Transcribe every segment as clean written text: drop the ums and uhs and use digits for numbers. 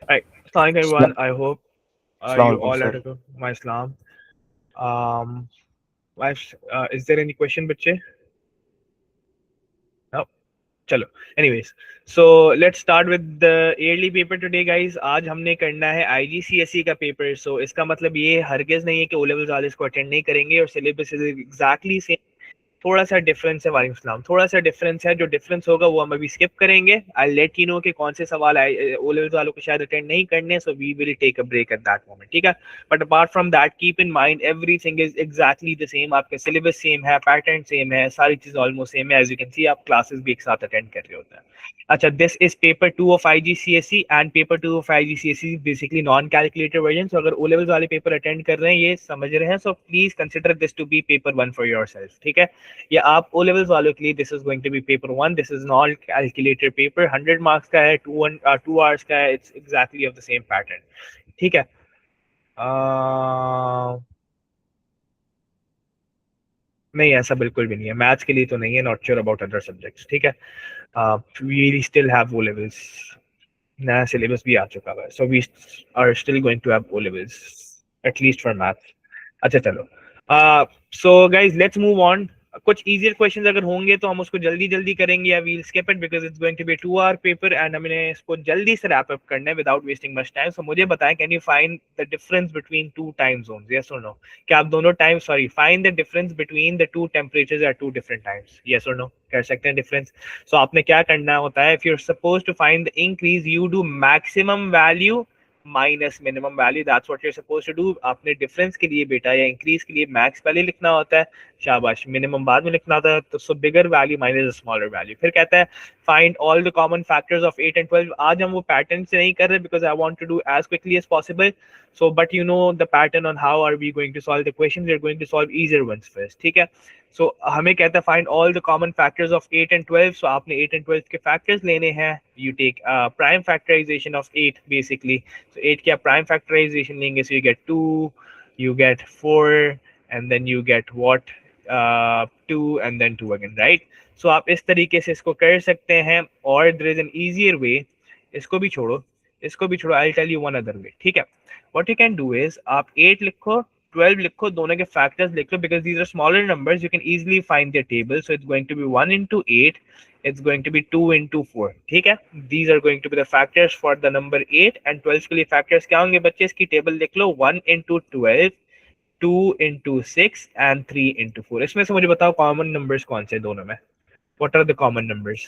Right. Assalamu alaikum everyone. I hope you Assalamualaikum, all sir. are to my Islam. Um, is there any question, बच्चे? No. चलो. Anyways, so let's start with the yearly paper today, guys. आज हमने करना है IGCSE का paper. So इसका मतलब ये हरगिज नहीं है कि O levels वाले इसको अटेंड नहीं करेंगे और सिलेबस इज एग्जैक्टली सेम. थोड़ा सा डिफरेंस है. वालेकुम सलाम. थोड़ा सा डिफरेंस है. जो डिफरेंस होगा वो हम अभी स्किप करेंगे. आई लेट यू नो कि कौन से सवाल ओ लेवल्स वालों को शायद अटेंड नहीं करने. So we will take a break at that moment. ठीक है. But apart from that keep in mind everything is exactly the same. आपका सिलेबस सेम है, पैटर्न सेम है, सारी चीज ऑलमोस्ट सेम है. एज यू कैन सी आप classes भी एक साथ अटेंड कर रहे होते हैं. अच्छा, this is paper 2 of IGCSE and paper 2 of IGCSE basically non calculator version. So अगर ओ लेवल्स वाले पेपर अटेंड कर रहे हैं, ये समझ रहे हैं, so please consider this to be paper 1 for yourself. ठीक है. या आप ओ लेवल्स वालों के लिए this is going to be paper 1. This is non calculator paper. 100 marks का है. 2 hours का है. It's exactly of the same pattern. ठीक है. नहीं, ऐसा बिल्कुल भी नहीं है. मैथ्स के लिए तो नहीं है. Not sure about other subjects. ठीक है. We still have O levels. नया सिलेबस भी आ चुका है. So we are still going to have O levels at least for maths. अच्छा चलो. So guys let's move on. कुछ इजियर क्वेश्चंस अगर होंगे तो हम उसको जल्दी जल्दी करेंगे या we'll skip it because it's going to be 2 hour paper and हमें इसको जल्दी से रैप अप करना है without wasting much time. So मुझे बताएं, can you find the difference between two time zones? Yes और नो? क्या आप दोनों time, sorry, find the difference between the two temperatures at two different times? Yes और no? कर सकते हैं डिफरेंस? सो आपने क्या करना होता है, if you are suppose to find the increase you do maximum value minus minimum value. That's what you are suppose to do. आपने डिफरेंस के लिए बेटा या इंक्रीज के लिए मैक्स पहले लिखना होता है, शाबाश, मिनिमम बाद में लिखना होता है. तो so bigger value minus smaller value. फिर कहता है find all the common factors of 8 and 12. आज हम वो पैटर्न से नहीं कर रहे because I want to do as quickly as possible. So but you know the pattern on how are we going to solve the question. We are going to solve easier ones first. ठीक है. So हमें कहता है find all the common factors of 8 and 12. So आपने 8 and 12 के factors लेने हैं. You take prime factorisation of 8 basically. So 8 क्या prime factorization लेंगे, so you get 2, you get 4, and then you get what, 2 and then 2 again, right? So आप इस तरीके से इसको कर सकते हैं. और there is an easier way. इसको भी छोड़ो, इसको भी छोड़ो. I'll tell you one other way. ठीक है. What you can do is आप 8 लिखो, 12 लिखो, दोनों के factors लिख लो because these are smaller numbers. You can easily find their table. So it's going to be 1 into 8. It's going to be 2 into 4. ठीक है. These are going to be the factors for the number 8 and 12 के लिए factors क्या होंगे बच्चे? इसकी table लिख लो. 1 into 12, 2 into 6 and 3 into 4. इसमें से मुझे बताओ कॉमन नंबर्स कौन से दोनों में? What are the common numbers?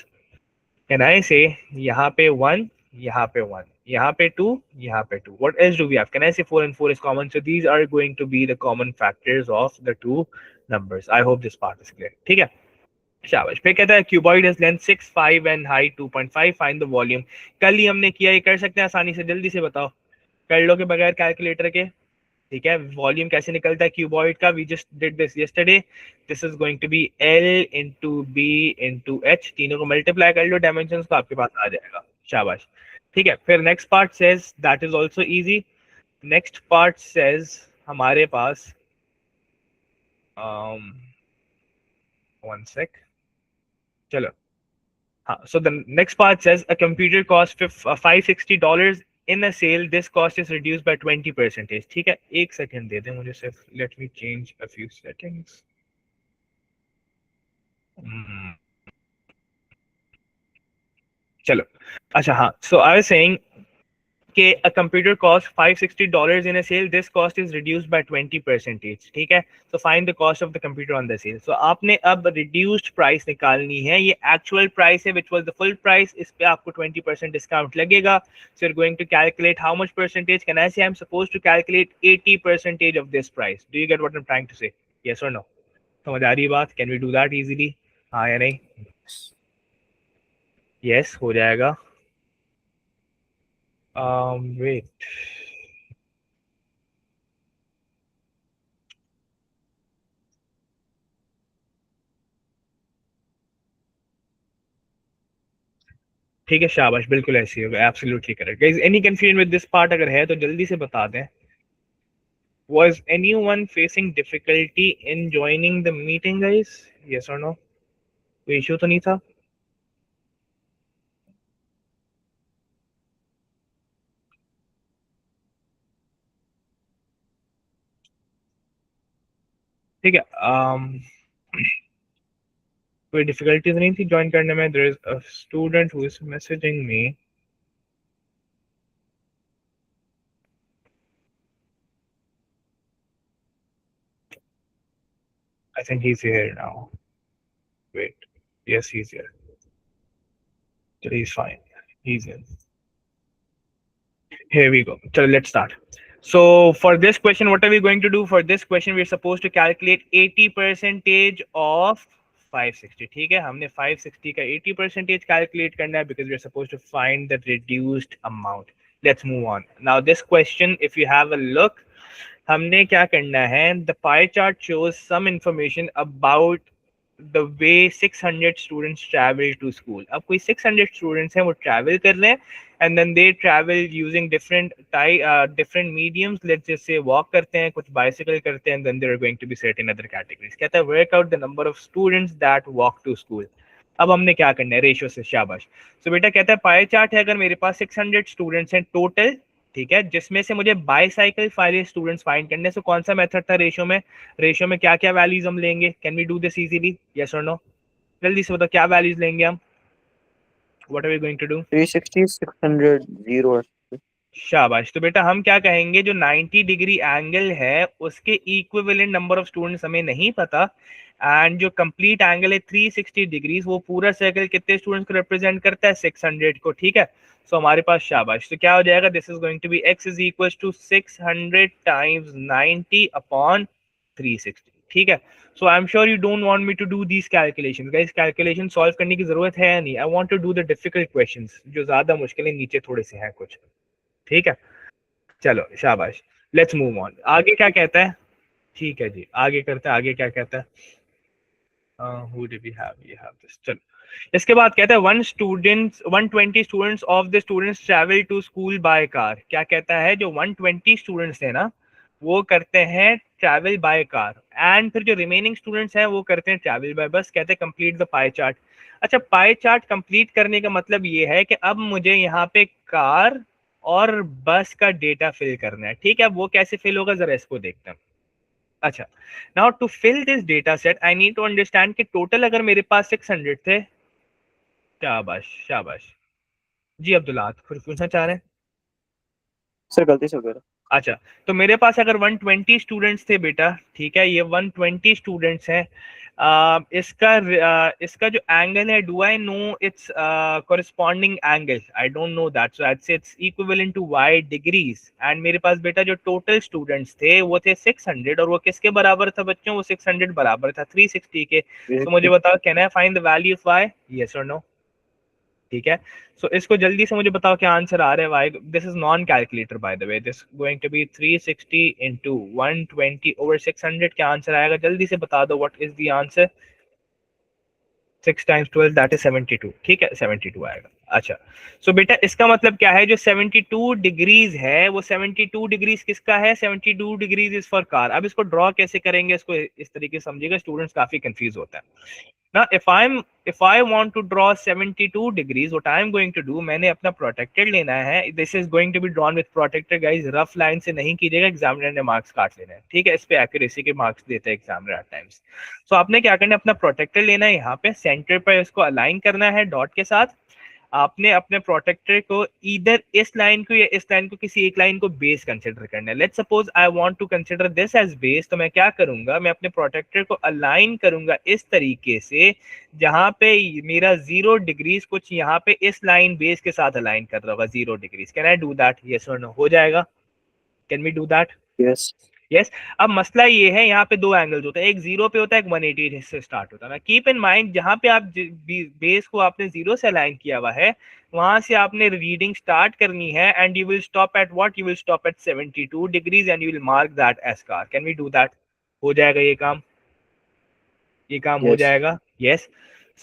Can I say यहाँ पे 1, यहाँ पे 1, यहाँ पे 2, यहाँ पे 2? What else do we have? Can I say 4 and 4 is common? So these are going to be the common factors of the two numbers. I hope this part is clear. ठीक है. शाबाश. फिर कहता है cuboid has length 6, 5 and height 2.5. Find the volume. कल ही हमने किया, ये कर सकते हैं आसानी से. जल्दी से बताओ, कर लो के बगैर कैलकुलेटर के. ठीक है. वॉल्यूम कैसे निकलता है क्यूबॉइड का? We just did this yesterday. This is going to be L into B into H. तीनों को मल्टीप्लाई कर लो डायमेंशन को, आपके पास आ जाएगा. शाबाश. ठीक है. फिर next part says that is also easy. Next part says हमारे पास वन सेक. चलो. So the next part says a computer costs $560 in a sale. This cost is reduced by 20%. ठीक है. एक सेकंड दे दें मुझे सिर्फ. Let me change a few settings. चलो. अच्छा हाँ. So I was saying a computer costs $560 in a sale. This cost is reduced by 20%. ठीक है. So find the cost of the computer on the sale. So आपने अब reduced price निकालनी है. ये actual price है which was the full price. इस पे आपको 20% discount लगेगा. So you're going to calculate how much percentage. Can I say I'm supposed to calculate 80% of this price? Do you get what I'm trying to say? Yes or no? समझ आ रही है बात? Can we do that easily? हाँ या नहीं? Yes, हो जाएगा. Wait. ठीक है. शाबाश. बिल्कुल ऐसे ही होगा. Absolutely correct. Guys any confusion with this part अगर है तो जल्दी से बता दें. Was anyone facing difficulty in joining the meeting, guys? Yes or no? कोई इशू तो नहीं था? ठीक है। कोई डिफिकल्टीज नहीं थी ज्वाइन करने में। There is a student who is messaging me. I think he is here now. Wait, yes he is here. He is fine, he is in. Here we go. So let's start. So for this question, what are we going to do? For this question, we're supposed to calculate 80 percentage of 560. ठीक है, हमने 560 का 80 percentage calculate करना है because we're supposed to find the reduced amount. Let's move on. Now this question, if you have a look, हमने क्या करना है? The pie chart shows some information about the way 600 students travel to school. अब कोई 600 students हैं वो travel कर रहे हैं and then they travel using different mediums. Let's just say walk करते हैं, कुछ bicycle करते हैं, and then there are going to be certain other categories. कहता है work out the number of students that walk to school. अब हमने क्या करना है? रेशियो से, शाबाश। तो बेटा कहता है पाई चार्ट है, अगर मेरे पास 600 स्टूडेंट्स हैं टोटल, ठीक है, जिसमें से मुझे बाईसाइकिल वाले स्टूडेंट्स फाइंड करने से कौन सा मेथड था रेशियो में क्या क्या वैल्यूज हम लेंगे? Can we do this easily? Yes और नो? जल्दी से बताओ क्या वैल्यूज लेंगे हम? What are we going to do? 360, 600, 0। शाबाश। तो बेटा हम क्या कहेंगे, जो 90 डिग्री एंगल है उसके इक्विवेलेंट नंबर ऑफ स्टूडेंट्स हमें नहीं पता, एंड जो कंप्लीट एंगल है 360 डिग्रीज, वो पूरा सर्कल कितने स्टूडेंट्स को रिप्रेजेंट करता है? 600 को। ठीक है, सो हमारे पास, शाबाश। तो क्या हो जाएगा? This is going to be x is equal to 600 times 90 upon 360। ठीक है, so I am sure you don't want me to do these calculations guys. Calculation solve करने की जरूरत है या नहीं? I want to do the difficult questions, जो ज्यादा मुश्किलें नीचे थोड़े से हैं कुछ। ठीक है, चलो शाबाश। Let's move on. आगे क्या कहता है? ठीक है जी, आगे करते हैं। आगे क्या कहता है? who do we have? We have this. चलो, इसके बाद कहता है 120 students of the students travel to school by car. क्या कहता है? जो 120 स्टूडेंट्स है ना, वो करते हैं ट्रैवल बाय कार, एंड फिर जो रिमेनिंग स्टूडेंट्स हैं वो करते हैं ट्रैवल बाय बस। कहते हैं कंप्लीट द पाई चार्ट। अच्छा, पाई चार्ट कंप्लीट करने का मतलब ये है कि अब मुझे यहाँ पे कार और बस का डेटा फिल करना है। ठीक है, वो कैसे फिल होगा जरा इसको देखते हैं। अच्छा, now to fill this data set I need to understand कि टोटल अगर मेरे पास 600 थे। शाबाश शाबाश जी। अब्दुल्ला कुछ पूछना चाह रहे हैं? सर गलती से हो गया। अच्छा, तो मेरे पास अगर 120 स्टूडेंट्स थे बेटा, ठीक है, ये 120 स्टूडेंट्स हैं। इसका जो एंगल है, do I know its corresponding angle? I don't know that, so I say it's equivalent to y degrees. And मेरे पास बेटा जो टोटल स्टूडेंट्स थे वो थे 600, और वो किसके बराबर था बच्चों? वो 600 बराबर था 360 के। तो मुझे बताओ, can I find the value of y? Yes और नो? ठीक है, सो इसको जल्दी से मुझे बताओ क्या आंसर आ रहा है। Why, this is non calculator by the way, this going to be 360 into 120 over 600। क्या आंसर आएगा? जल्दी से बता दो, what is the answer? 6 times 12 that is 72। ठीक है, 72 आएगा। अच्छा, सो बेटा इसका मतलब क्या है? जो 72 डिग्रीज है वो 72 डिग्रीज किसका है? 72 डिग्रीज इज फॉर कार। अब इसको ड्रॉ कैसे करेंगे? इसको इस तरीके से समझिएगा, स्टूडेंट्स काफी कंफ्यूज होता है ना। if I want to draw 72 degrees, what I am going to do, मैंने अपना प्रोटेक्टर लेना है। This is going to be drawn with protractor guys, rough line से नहीं कीजिएगा, एग्जामिनर ने मार्क्स काट लेना है। ठीक है, इस पे एक्यूरेसी के मार्क्स देते हैं एग्जामिनर एट टाइम्स। सो आपने क्या करना है, अपना प्रोटेक्टर लेना है, यहाँ पे सेंटर पर इसको अलाइन करना है डॉट के साथ। आपने अपने प्रोटेक्टर को इधर इस लाइन को या इस लाइन को, किसी एक लाइन को बेस कंसिडर करना है। Let's suppose I want to consider this as base, तो मैं क्या करूंगा, मैं अपने प्रोटेक्टर को अलाइन करूंगा इस तरीके से जहां पे मेरा 0 डिग्रीज कुछ यहाँ पे इस लाइन बेस के साथ अलाइन कर रहा होगा 0 degrees. Can I do that? Yes और नो? हो जाएगा? Can we do that? Yes. Yes. अब मसला ये है, यहाँ पे दो एंगल्स होते हैं, एक 0 पे होता है, एक 180 से स्टार्ट होता है। कीप इन माइंड, जहाँ पे आप बेस को आपने 0 से अलाइन किया हुआ है, वहां से आपने रीडिंग स्टार्ट करनी है, and you will stop at what? You will stop at 72 degrees and you will mark that as car. Can we do that? हो जाएगा ये काम? ये काम हो यस। जाएगा? यस।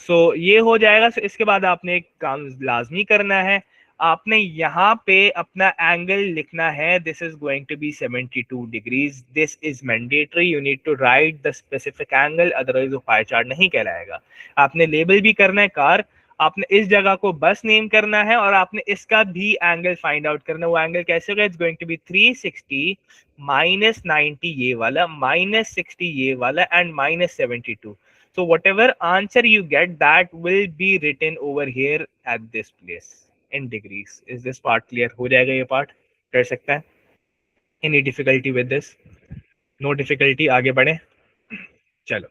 सो ये हो जाएगा। सो इसके बाद आपने एक काम लाजमी करना है, आपने यहाँ पे अपना एंगल लिखना है। This is going to be 72 degrees, this is mandatory, you need to write the specific angle, otherwise वो पाई चार्ट नहीं कहलाएगा। आपने लेबल भी करना है कार, आपने इस जगह को बस नेम करना है और आपने इसका भी एंगल फाइंड आउट करना है। वो एंगल कैसे होगा? It's going to be 360 minus 90 ये वाला, माइनस 60 ये वाला, and minus 72. So whatever answer you get, that will be written over here at this place in degrees. Is this part clear? हो जाएगा ये part? कर सकता है? Any difficulty with this? No difficulty. आगे बढ़े? चलो,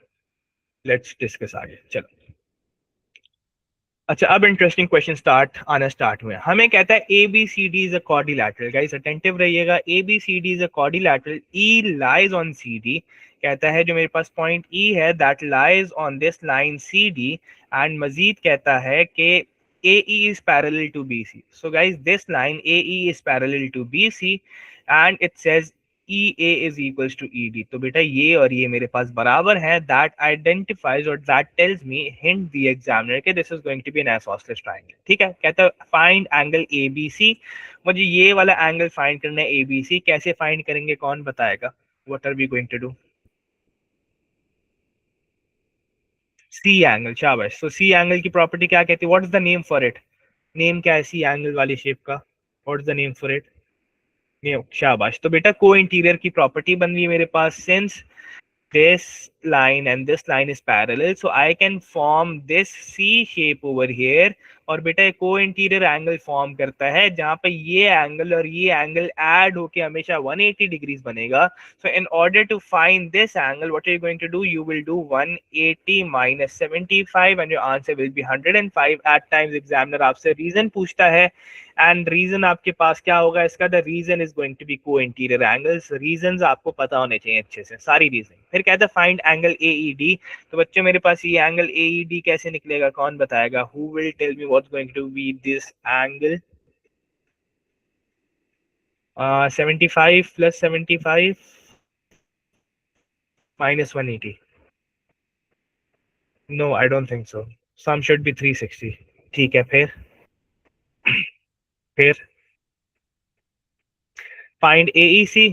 let's discuss आगे. चलो, अच्छा, अब इंटरेस्टिंग क्वेश्चन स्टार्ट हुए। हमें कहता है A B C D is a quadrilateral. Guys attentive रहिएगा। A B C D is a quadrilateral, E lies on C D. कहता है जो मेरे पास पॉइंट ई है that lies on this line C D, and Majid कहता है कि A E is parallel to B C. So guys this line A E is parallel to B C and it says EA is equals to ED. तो बेटा ये और ये मेरे पास बराबर है। That identifies or that tells me, hint the examiner कि this is going to be an isosceles triangle. ठीक है, कहता है find angle ABC। मुझे ये वाला एंगल फाइंड करना है ABC। कैसे फाइंड करेंगे, कौन बताएगा? What are we going to do? C angle, शाबाश। So C एंगल की प्रॉपर्टी क्या कहती है? What is the name for it? Name क्या है C एंगल वाली शेप का? What is the name for it? शाबाश। तो बेटा को इंटीरियर की प्रॉपर्टी बन रही है मेरे पास, since this line and this line is parallel, so I can form this C shape over here। और बेटा को इंटीरियर एंगल फॉर्म करता है जहां पे ये एंगल और ये एंगल ऐड होके हमेशा 180 डिग्रीज बनेगा। So in order to find this angle, what are you going to do? You will do 180 minus 75 and your answer will be 105। At times examiner आपसे रीजन पूछता है, एंड रीजन आपके पास क्या होगा इसका? The reason is going to be co interior angles. Reasons आपको पता होने चाहिए अच्छे से, सारी रीजन। फिर कहता है फाइंड एंगल AED। तो बच्चों मेरे पास ये एंगल AED कैसे निकलेगा, कौन बताएगा? Who will tell me what's going to be this angle? 75 plus 75 minus 180। No, I don't think so. Sum should be 360। ठीक है, फिर फाइंड AEC।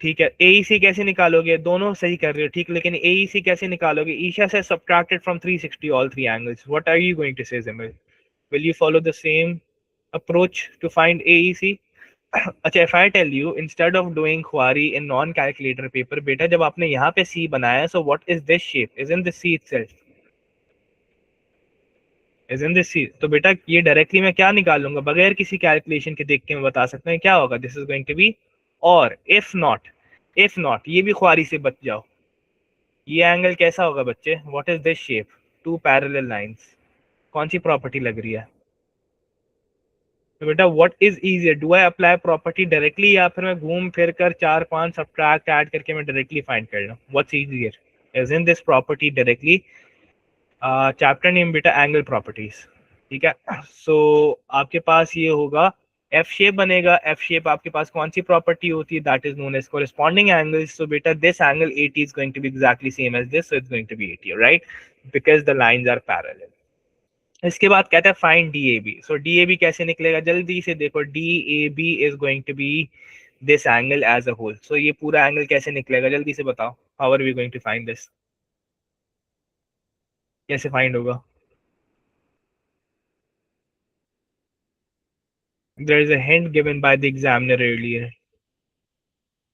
ठीक है, AEC कैसे निकालोगे? दोनों सही कर रहे हो, ठीक, लेकिन AEC कैसे निकालोगे? ईशा से subtracted from 360 all three angles. What are you going to say Jimil? Will you follow the same approach to find AEC? अच्छा, if I tell you instead of doing query in non calculator paper, बेटा जब आपने यहाँ पे C बनाया, so what is this shape? Isn't this C itself? Isn't this C? तो बेटा ये डायरेक्टली मैं क्या निकालूंगा बगैर किसी कैलकुलेशन के? देख के मैं बता सकता हूँ क्या होगा। This is going to be, और इफ नॉट ये भी ख्वारी से बच जाओ। ये एंगल कैसा होगा बच्चे? What is this shape? Two parallel lines. कौन सी प्रॉपर्टी लग रही है? तो बेटा what is easier? Do I apply property directly, या फिर मैं घूम फिर कर 4-5 सब्ट्रैक्ट ऐड करके मैं डायरेक्टली फाइंड कर लूं? What's easier? Is in this property directly? Chapter name बेटा एंगल प्रॉपर्टीज। ठीक है, सो आपके पास ये होगा एफ शेप बनेगा। एफ शेप आपके पास कौन सी प्रॉपर्टी होती है? That is known as corresponding angles. So बेटा this angle 80 is going to be exactly same as this, so it's going to be 80, right, because the lines are parallel. इसके बाद कहता है फाइंड DAB। सो DAB कैसे निकलेगा? जल्दी से देखो, DAB is going to be this angle as a whole. So ये पूरा एंगल कैसे निकलेगा, जल्दी से बताओ। How are we going to find this? कैसे फाइंड होगा? There is a hint given by the examiner earlier.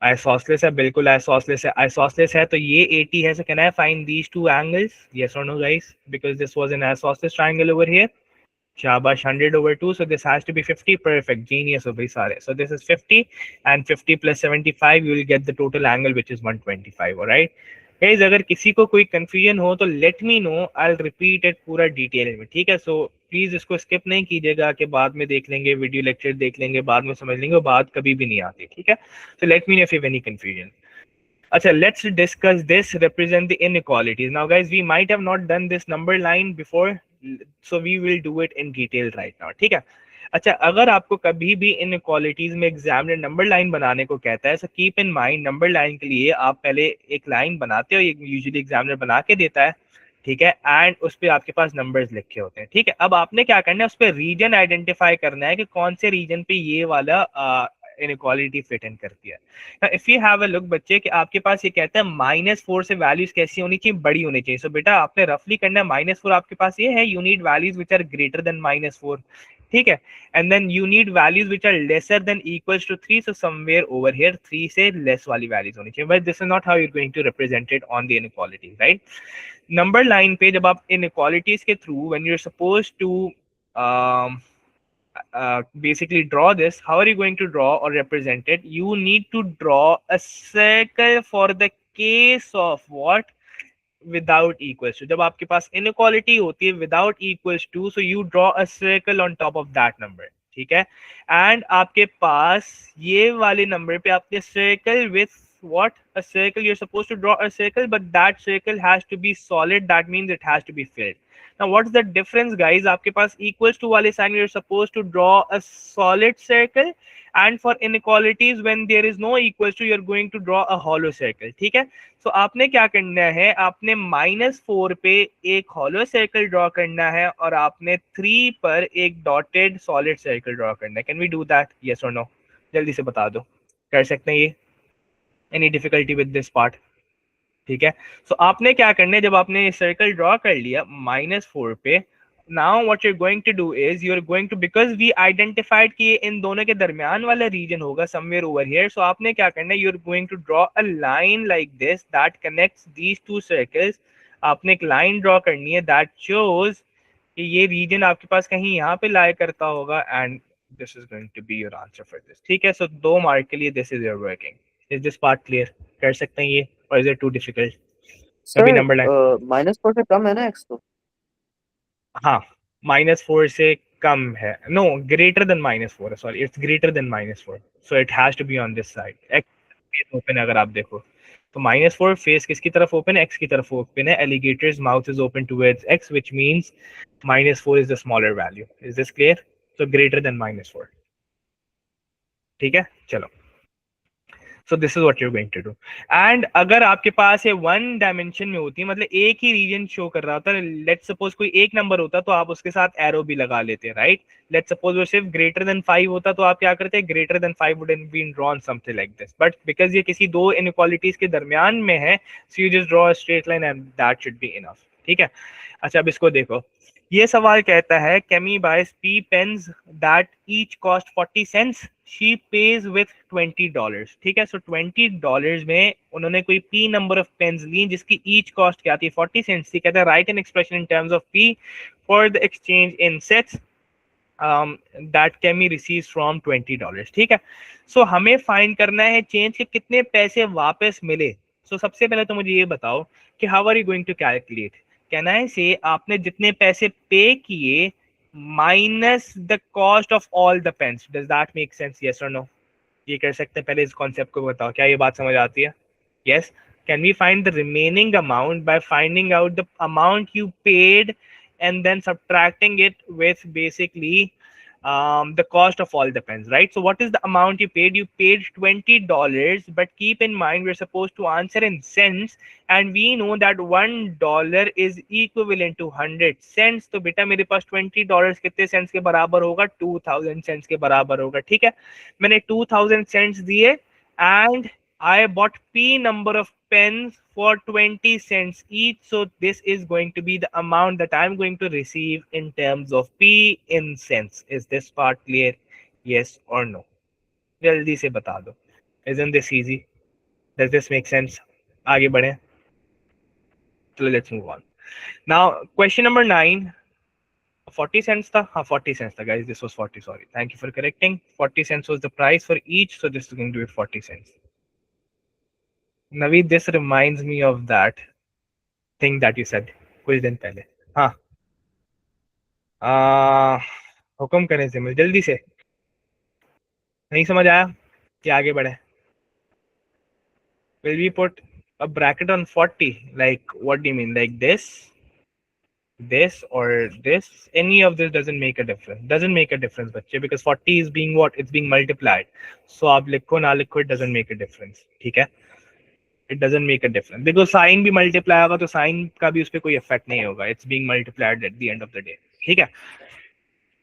Isosceles है, बिल्कुल isosceles है। Isosceles है तो ये 80 है, so can I find these two angles? Yes or no guys? Because this was an isosceles triangle over here. Shabash, 100 over 2, so this has to be 50. Perfect, genius हो भाई सारे। So this is 50 and 50 plus 75, you will get the total angle which is 125, alright? Guys, अगर किसी को कोई confusion हो तो let me know, I will repeat it पूरा डिटेल में, ठीक है? सो प्लीज इसको स्किप नहीं कीजिएगा कि बाद में देख लेंगे, वीडियो लेक्चर देख लेंगे, बाद में समझ लेंगे, बात कभी भी नहीं आती, ठीक है? So let me know if you have any confusion. अच्छा, let's discuss this represent the inequalities. Now guys, we might have not done this number line before, so we will do it in detail right now, ठीक है? अच्छा, अगर आपको कभी भी inequalities में examiner number line बनाने को कहता है, so keep in mind number line के लिए आप पहले एक लाइन बनाते हो, यूजुअली एग्जामिनर बना के देता है, ठीक है, एंड उस पर आपके पास नंबर्स लिखे होते हैं, ठीक है? अब आपने क्या करना है, उस पर रीजन आइडेंटिफाई करना है कि कौन से रीजन पे ये वाला इनइक्वालिटी फिट इन करती है। If you have a look बच्चे कि आपके पास ये कहता है -4 से वैल्यूज कैसी होनी चाहिए, बड़ी होनी चाहिए। सो बेटा आपने रफली करना है, -4 आपके पास ये है, you need values which are greater than -4, ठीक है। And then you need values which are lesser than equals to 3, so somewhere over here 3 से लेस वाली वैल्यूज होनी चाहिए, but this is not how you are going to represent it on the inequality, right. Number line पे जब आप inequalities के through when you are supposed to basically draw this, how are you going to draw or represent it? You need to draw a circle for the case of what? Without equals to. जब आपके पास inequality होती है without equals to, so you draw a circle on top of that number, ठीक है। and आपके पास ये वाले number पे आपने circle with what? A circle, you're supposed to draw a circle, but that circle has to be solid, that means it has to be filled. Now what's the difference guys? आपके पास equals to वाले sign you're supposed to draw a solid circle, and for inequalities when there is no equals to you're going to draw a hollow circle, ठीक है। तो आपने क्या करना है, आपने -4 पे एक हॉलो सर्कल ड्रॉ करना है और आपने 3 पर एक डॉटेड सॉलिड सर्कल ड्रॉ करना है। Can we do that, yes और नो? जल्दी से बता दो, कर सकते हैं ये? Any difficulty with this part? ठीक है। सो आपने क्या करना है, जब आपने सर्कल ड्रॉ कर लिया -4 पे, now what you're going to do is you're going to, because we identified कि ये इन दोनों के दरमियान वाला रीजन होगा somewhere over here, so आपने क्या करना है, you're going to draw a line like this that connects these two circles। आपने एक लाइन ड्रॉ करनी है that shows कि ये रीजन आपके पास कहीं यहाँ पे लाई करता होगा, and this is going to be your answer for this, ठीक है। so 2 मार्क के लिए this is your working। is this part clear? कर सकते हैं ये, or is it too difficult? Sir number line -4 से कम है ना x तो? हाँ, -4 से कम है, no greater than -4, sorry it's greater than -4, so it has to be on this side. X face open है, अगर आप देखो तो -4 फेस किसकी तरफ ओपन है? एक्स की तरफ ओपन है। Alligator's mouth is open towards X, which means -4 is the smaller value. Is this clear? So greater than -4, ठीक है। चलो, so this is what you are going to do. And अगर आपके पास ये 1 डायमेंशन में होती है, मतलब एक ही रीजन शो कर रहा होता है, लेट्स सपोज कोई एक नंबर होता तो आप उसके साथ एरो भी लगा लेते, राइट। लेट्स सपोज वो सिर्फ ग्रेटर देन 5 होता तो आप क्या करते? Greater than 5 wouldn't been drawn something like this, but because ये किसी दो इनइक्वालिटीज के दरमियान में है, so you just draw a straight line and that should be enough, ठीक है। अच्छा, अब इसको देखो, ये सवाल कहता है Kemi buys P pens that each cost 40 cents, she pays with $20, ठीक है। सो $20 में उन्होंने कोई P नंबर ऑफ पेन्स ली जिसकी ईच कॉस्ट क्या थी? 40 सेंट्स थी। कहता है write an expression in terms of P for the exchange in cents that Kemi receives from $20, ठीक है। सो हमें फाइंड करना है चेंज के कितने पैसे वापस मिले। सो सबसे पहले तो मुझे ये बताओ कि how are you going to calculate? कहना है से आपने जितने पैसे पे किए minus the cost of all the pens. Does that make sense, yes और नो? ये कर सकते हैं। पहले इस कॉन्सेप्ट को बताओ, क्या ये बात समझ आती है? Yes. Can we find the remaining amount by finding out the amount you paid and then subtracting it with basically the cost of all the pens, right? So what is the amount you paid? You paid $20, but keep in mind we're supposed to answer in cents, and we know that $1 is equivalent to 100 cents. तो बेटा मेरे पास $20 कितने cents के बराबर होगा? 2000 cents के बराबर होगा, ठीक है। मैंने 2000 सेंट्स दिए and I bought P number of pens for 20 cents each. So this is going to be the amount that I'm going to receive in terms of P in cents. Is this part clear? Yes or no? जल्दी से बता दो। Isn't this easy? Does this make sense? आगे बढ़े। चलो, let's move on. Now, question number 9. 40 cents था? हाँ, 40 cents था guys. This was 40, sorry. Thank you for correcting. 40 cents was the price for each. So this is going to be 40 cents. Naveed, this reminds me of that thing that you said कुछ दिन पहले। हाँ, हुक्म करें से मुझे, जल्दी से। नहीं समझ आया कि आगे बढ़े? Will we put a bracket on 40? Like what do you mean? Like this or this? Any of this doesn't make a difference. Doesn't make a difference बच्चे, because 40 is being what? It's being multiplied. So आप लिखो ना लिखो, it doesn't make a difference, ठीक है। It doesn't make a difference because sign भी multiply होगा तो साइन का भी उस पर कोई इफेक्ट नहीं होगा। It's being multiplied at the end of the day, ठीक है।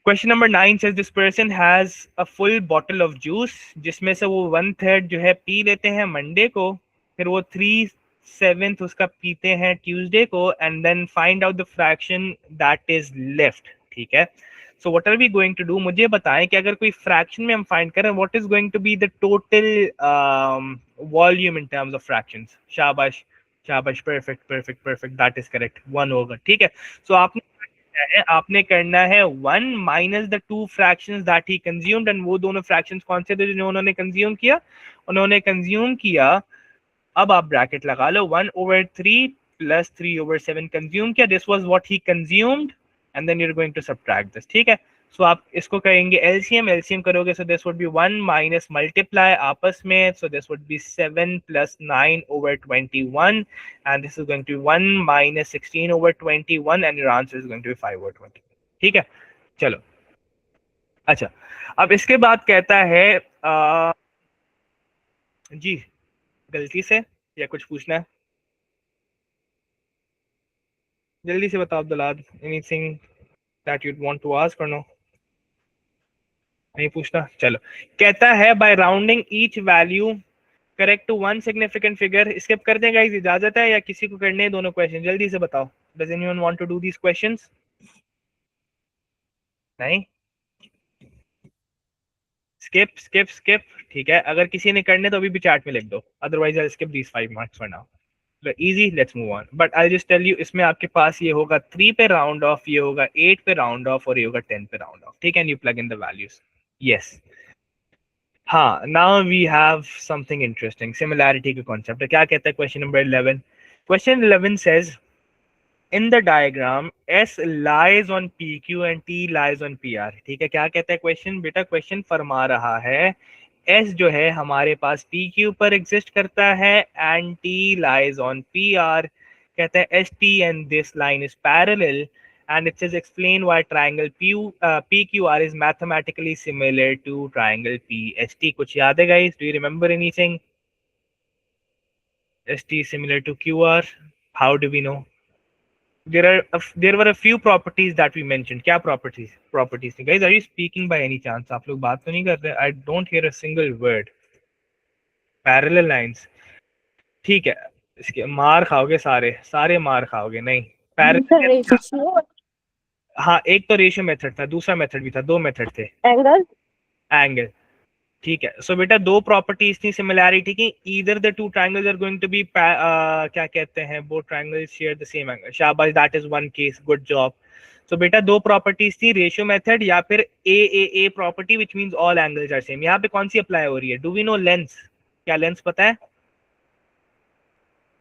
Question number 9 says this person has a full bottle of juice जिसमें से वो 1/3 जो है पी लेते हैं मंडे को, फिर वो 3/7 उसका पीते हैं ट्यूसडे को, and then find out the fraction that is left. ठीक है, so what are we going to do, मुझे बताएं कि अगर कोई फ्रैक्शन में हम फाइंड करें what is going to be the total volume in terms of fractions. शाबाश शाबाश, perfect perfect perfect, that is correct, 1 होगा. ठीक है, सो आपने करना है 1 minus the 2 fractions that he consumed, and वो दोनों फ्रैक्शंस कौन से थे जो उन्होंने कंज्यूम किया, उन्होंने कंज्यूम किया, अब आप ब्रैकेट लगा लो, 1/3 प्लस 3/7 कंज्यूम किया, this was what he consumed, and then you are going to subtract this. ठीक है, सो आप इसको करेंगे एलसीएम, एलसीएम करोगे, so this would be 1 minus multiply आपस में, so this would be 7 plus 9/21, and this is going to be 1 minus 16/21, and your answer is going to be 5/20. ठीक है, चलो. अच्छा, अब इसके बाद कहता है जी गलती से या कुछ पूछना है, जल्दी से बताओ Abdullah, anything that you'd want to ask or no, नहीं पूछना. चलो, कहता है by rounding each value correct to one significant figure. Skip कर दें गाइस, इजाजत है या किसी को करने हैं दोनों क्वेश्चन, जल्दी से बताओ. Does anyone want to do these questions? नहीं, स्किप स्किप स्किप. ठीक है, अगर किसी ने करने तो अभी भी चैट में लिख दो, otherwise I skip these 5 marks for now. Easy, let's move on. But I just tell you, इसमें आपके पास ये होगा 3 पे राउंड ऑफ, ये होगा 8 पे राउंड ऑफ, और ये होगा 10 पे राउंड ऑफ. ठीक है, you plug in the values. Yes, हाँ, now we have something interesting, similarity का कॉन्सेप्ट. क्या कहता है question number 11? Question 11 says in the diagram S lies on PQ and T lies on PR. ठीक है, क्या कहता है क्वेश्चन? बेटा क्वेश्चन फरमा रहा है S जो है हमारे पास PQ पर एग्जिस्ट करता है and T lies on PR. कहता है ST and this line is parallel, and it says explain why triangle PQR is mathematically similar to triangle PST. कुछ याद है guys? Do you remember anything? ST similar to QR. How do we know? There were a few properties that we mentioned. क्या properties थी guys? Are you speaking by any chance? आप लोग बात तो नहीं कर रहे? I don't hear a single word. Parallel lines. ठीक है, इसके मार खाओगे, सारे मार खाओगे. नहीं, पैरेलल, हाँ, एक तो रेशियो मेथड था, दूसरा मेथड भी था, 2 मेथड थे. एंगल. ठीक है, सो बेटा 2 प्रॉपर्टीज थी सिमिलैरिटी की. Either the 2 triangles are going to be, क्या कहते हैं, both triangles share the same angle. शाबाश, that is one case, good job. So बेटा 2 प्रॉपर्टीज थी, रेशियो मेथड या फिर A property, which means all angles are same. यहाँ पे कौन सी अप्लाई हो रही है? Do we know lens? क्या लेंस पता है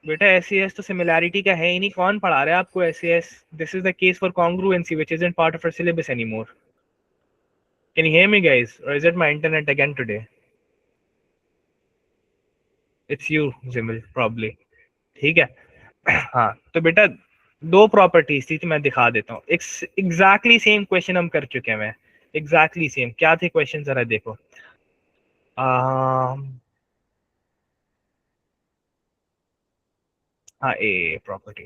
बेटा? एस तो सिमिलैरिटी का है ही नहीं, कौन पढ़ा रहा है आपको S? This is the case for congruency which isn't part of our syllabus anymore. Can you hear me guys, or is it my internet again today? It's you Jimil probably. ठीक है, हाँ, तो बेटा 2 प्रॉपर्टीज थी, तो मैं दिखा देता हूँ. एग्जैक्टली सेम क्वेश्चन हम कर चुके हैं, एग्जैक्टली सेम. क्या थे क्वेश्चन, जरा देखो. हाँ, ए प्रॉपर्टी.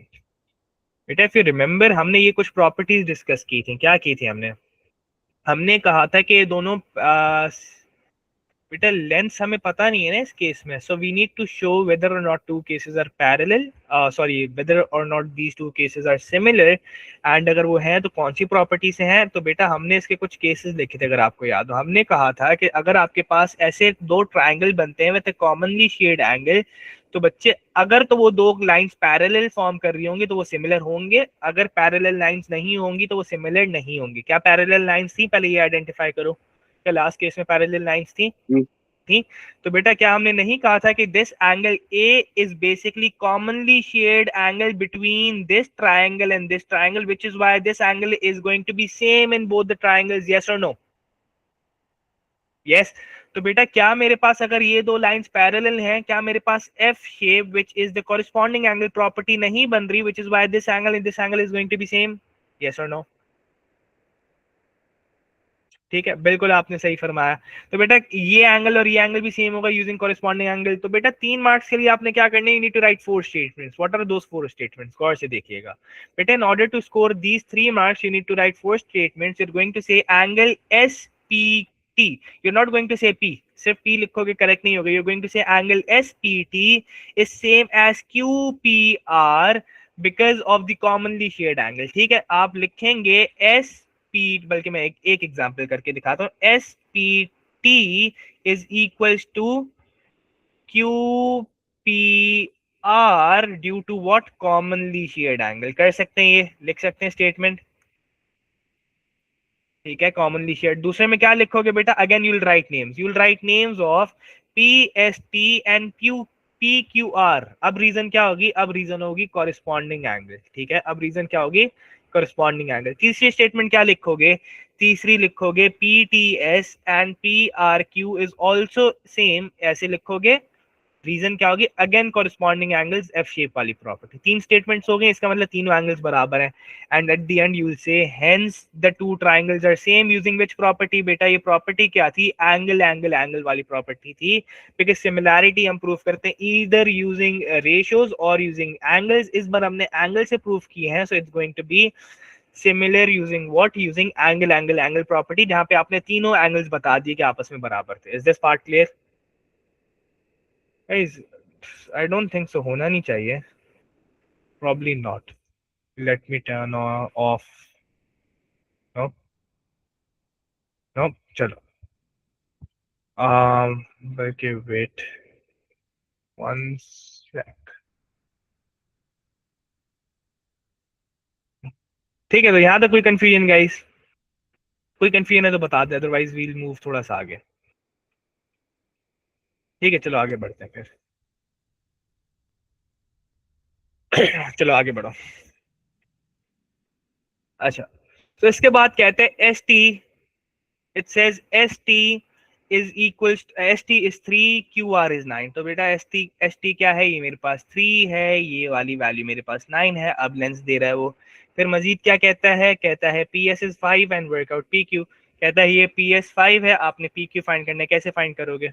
बेटा इफ यू रिमेम्बर, हमने ये कुछ प्रॉपर्टीज डिस्कस की थी. क्या की थी हमने? हमने कहा था कि दोनों बेटा लेंथ हमें पता नहीं है ना इस केस में, so we need to show whether or not 2 cases are parallel, sorry, whether or not these 2 cases are similar, and अगर वो हैं तो कौन सी प्रॉपर्टी से हैं. तो बेटा हमने इसके कुछ केसेस लिखे थे, अगर आपको याद हो. हमने कहा था कि अगर आपके पास ऐसे 2 ट्राइंगल बनते हैं विद कॉमनली शेयर्ड एंगल, तो बच्चे अगर तो वो 2 लाइंस पैरेलल फॉर्म कर रही होंगी तो वो सिमिलर होंगे, अगर पैरेलल लाइंस नहीं होंगी तो वो सिमिलर नहीं होंगी. क्या पैरेलल लाइंस थी? पहले ये आइडेंटिफाई करो. क्या लास्ट केस में पैरेलल लाइंस थी? थी. तो बेटा क्या हमने नहीं कहा था कि this angle A is basically commonly shared angle between this triangle and this triangle, which is why this angle is going to be same in both the triangles. Yes और नो? यस. तो बेटा क्या मेरे पास अगर ये 2 lines parallel हैं, क्या मेरे पास F shape which is the corresponding angle property नहीं बन रही, which is why this angle and this angle is going to be same? Yes और नो? ठीक है, बिल्कुल आपने सही फरमाया। तो बेटा ये एंगल और ये एंगल भी सेम होगा यूजिंग कॉरेस्पॉन्डिंग एंगल। तो बेटा 3 मार्क्स के लिए आपने क्या करना है, you need to write 4 statements. What are those 4 statements, गौर से देखिएगा बेटा। In order to score these 3 marks you need to write 4 statements. You are going to say angle S P T, you are not going to say P, सिर्फ P लिखोगे correct नहीं होगा। You are going to say angle S P T is same as Q P R because of the commonly shared angle. ठीक है, आप लिखेंगे S P, बल्कि मैं एक एग्जांपल करके दिखाता हूँ। S P T is equals to Q P R due to what, commonly shared angle. कर सकते हैं, ये लिख सकते हैं स्टेटमेंट। ठीक है, कॉमनली शेयर्ड। दूसरे में क्या लिखोगे बेटा, again you'll right names, you'll right names of P S T and Q P Q R. अब रीजन क्या होगी, अब रीजन होगी कॉरेस्पॉन्डिंग एंगल। ठीक है, अब रीजन क्या होगी, कॉरेस्पॉन्डिंग एंगल। तीसरी स्टेटमेंट क्या लिखोगे, तीसरी लिखोगे P T S and P R Q is also same, ऐसे लिखोगे। रीजन क्या होगी, again corresponding angles F shape वाली प्रॉपर्टी। 3 स्टेटमेंट्स हो गए, इसका मतलब तीनों एंगल्स बराबर हैं। And at the end you will say hence the two triangles are same using which property. बेटा ये प्रॉपर्टी क्या थी, एंगल एंगल एंगल वाली प्रॉपर्टी थी। बिकॉज सिमिलैरिटी हम प्रूव करते हैं ईदर यूजिंग रेशियोज और यूजिंग एंगल्स। इस बार हमने एंगल से प्रूव किए हैं, so it's going to be similar using what, using angle angle angle property, जहां पे आपने तीनों एंगल्स बता दिए कि आपस में बराबर थे। Is this part clear guys? I don't think so, होना नहीं चाहिए, probably not. Let me turn off. No, no, चलो। बल्कि wait one sec। ठीक है, तो यहाँ तक कोई कंफ्यूजन गाइस, कोई कंफ्यूजन है तो बता दे, अदरवाइज वील मूव थोड़ा सा आगे। ठीक है, चलो आगे बढ़ते हैं फिर। चलो आगे बढ़ो। अच्छा, तो इसके बाद कहते हैं S T, it says S T is equal, S T is 3, Q R is 9। तो बेटा एस टी क्या है, ये मेरे पास 3 है, ये वाली वैल्यू मेरे पास 9 है। अब लेंस दे रहा है वो। फिर मजीद क्या कहता है, कहता है P S is 5 and workout P Q. कहता है ये पी एस 5 है, आपने पी क्यू फाइंड करना है। कैसे फाइंड करोगे,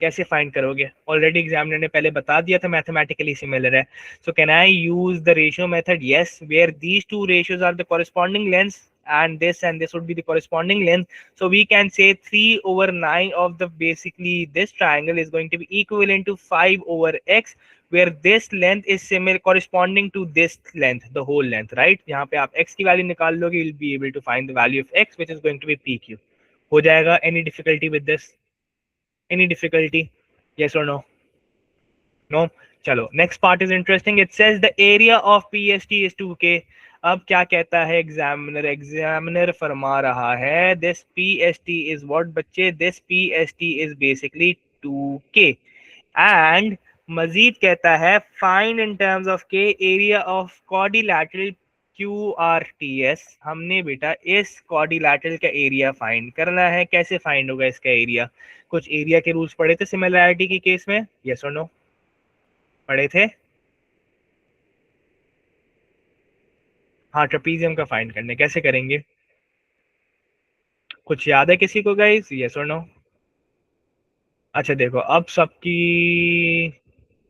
कैसे फाइंड करोगे, ऑलरेडी एग्जामिनर ने पहले बता दिया था, मैथमेटिकली सिमिलर है। So can I use the ratio method, yes, where these two ratios are the corresponding lengths and this would be the corresponding length. So we can say 3/9 of the basically this triangle is going to be equivalent to 5/x, where this length is similar corresponding to this length, the whole length, right? यहाँ पे आप x की value निकाल लोगे, you'll be able to find the value of x, which is going to be pq। हो जाएगा? Any difficulty with this? Any difficulty? Yes or no? No? चलो, next part is interesting. It says the area of PST is 2K। अब क्या कहता है examiner, examiner फरमा रहा है दिस PST is what बच्चे, this PST is basically 2K and मजीद कहता है find in terms of K area of quadrilateral QRTS। हमने बेटा इस क्वाड्रिलैटरल का एरिया फाइंड करना है। कैसे फाइंड होगा इसका एरिया, कुछ एरिया के रूल्स पढ़े थे सिमिलैरिटी के केस में, यस और नो? पढ़े थे? हाँ, ट्रेपीजियम का फाइंड करने कैसे करेंगे, कुछ याद है किसी को गाइस, यस और नो? अच्छा देखो, अब सबकी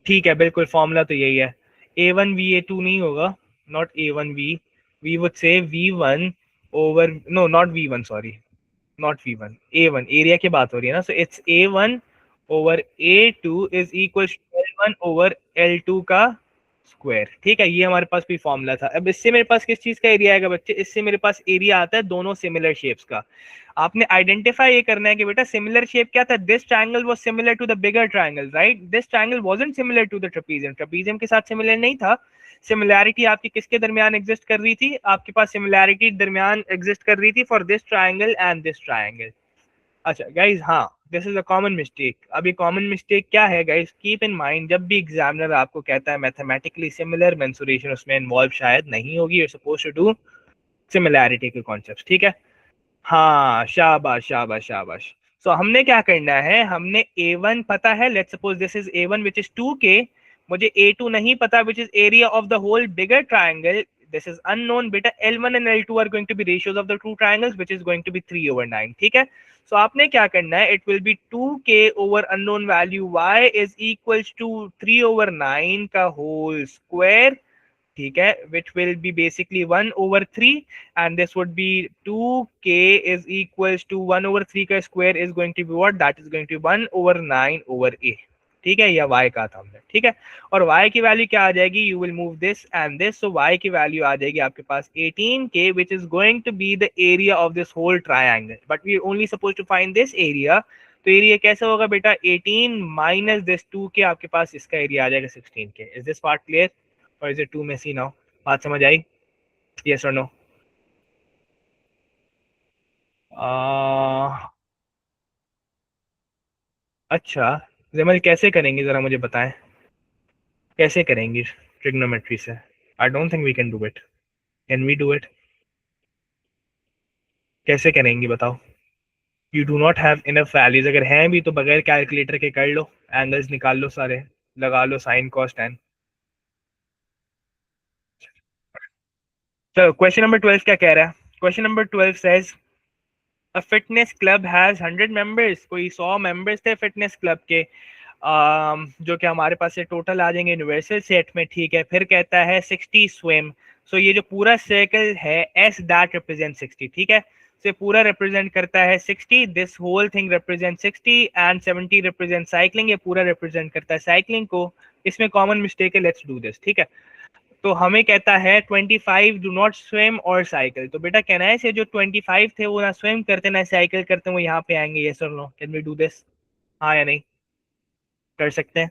ठीक है, बिल्कुल फॉर्मूला तो यही है। A1 VA2 नहीं होगा, not A1 V, we would say V1 over, no not V1, sorry not V1, A1 area की बात हो रही है ना। So it's A1 over A2 is equal L1 over L2 का स्क्वायर। ठीक है, ये हमारे पास भी फॉर्मूला था। अब इससे मेरे पास किस चीज का एरिया आएगा बच्चे, इससे मेरे पास एरिया आता है दोनों सिमिलर शेप्स का। आपने आइडेंटिफाई ये करना है कि बेटा सिमिलर शेप क्या था, this triangle was similar to the bigger triangle, right? This triangle wasn't similar to the trapezium, trapezium के साथ सिमिलर नहीं था। सिमिलैरिटी आपकी किसके दरमियान एग्जिस्ट कर रही थी, आपके पास सिमिलैरिटी दरमियान एग्जिस्ट कर रही थी for this triangle and this triangle. अच्छा गाइज, हाँ, this is a common mistake. अब ये कॉमन मिस्टेक क्या है गाइज, कीप इन माइंड, जब भी एग्जामिनर आपको कहता है मैथमेटिकली सिमिलर, मेंसुरेशन उसमें इन्वॉल्व शायद नहीं होगी, you are supposed to do similarity के कॉन्सेप्ट्स। ठीक है, हाँ, शाबाश शाबाश शाबाश। सो हमने क्या करना है, हमने A1 पता है, let's suppose this is A1 which is 2K, मुझे A2 नहीं पता which is area of the whole bigger triangle, this is unknown बेटा, L1 and L2 are going to be ratios of the two triangles which is going to be 3/9, ठीक है। So आपने क्या करना है, it will be 2k over unknown value y is equals to 3/9 का whole square, ठीक है, which will be basically 1/3, and this would be 2k is equals to 1/3 का square is going to be what, that is going to be 1/9/a, ठीक है, या y का था हमने, ठीक है। और y की वैल्यू क्या आ जाएगी, you will move this and this, so y की वैल्यू आ जाएगी आपके पास 18k, which is going to be the area of this whole triangle, but we only supposed to find this area। तो area कैसे होगा बेटा, 18 minus this 2k, आपके पास इसका area आ जाएगा 16k। Is this part clear or is it too messy now? बात समझ आई? Yes or no? अच्छा जमल, कैसे करेंगे जरा मुझे बताएं, कैसे करेंगे ट्रिग्नोमेट्री से? I don't think we can do it. Can we do it? कैसे करेंगे बताओ? You do not have enough values, अगर हैं भी तो बगैर कैलकुलेटर के कर लो, एंगल्स निकाल लो सारे, लगा लो साइन कॉस tan। चलो क्वेश्चन नंबर 12 क्या कह रहा है? Question number 12 says a fitness club has 100 members, कोई 100 मेंबर्स थे फिटनेस क्लब के, जो कि हमारे पास से टोटल आ जाएंगे यूनिवर्सल सेट में, ठीक है। फिर कहता है 60 स्विम, सो ये जो पूरा सर्कल है एस दैट रिप्रेजेंट 60, ठीक है, से पूरा रिप्रेजेंट करता है 60, this whole thing represent 60 and 70 represent cycling, ये पूरा रिप्रेजेंट करता है साइकिलिंग को। इसमें कॉमन मिस्टेक है, लेट्स डू दिस, ठीक है। तो हमें कहता है 25 डू नॉट स्विम और साइकिल, तो बेटा कहना है से जो 25 थे वो ना स्विम करते ना साइकिल करते, वो यहाँ पे आएंगे, यस और no, can we do this, हाँ या नहीं, कर सकते हैं?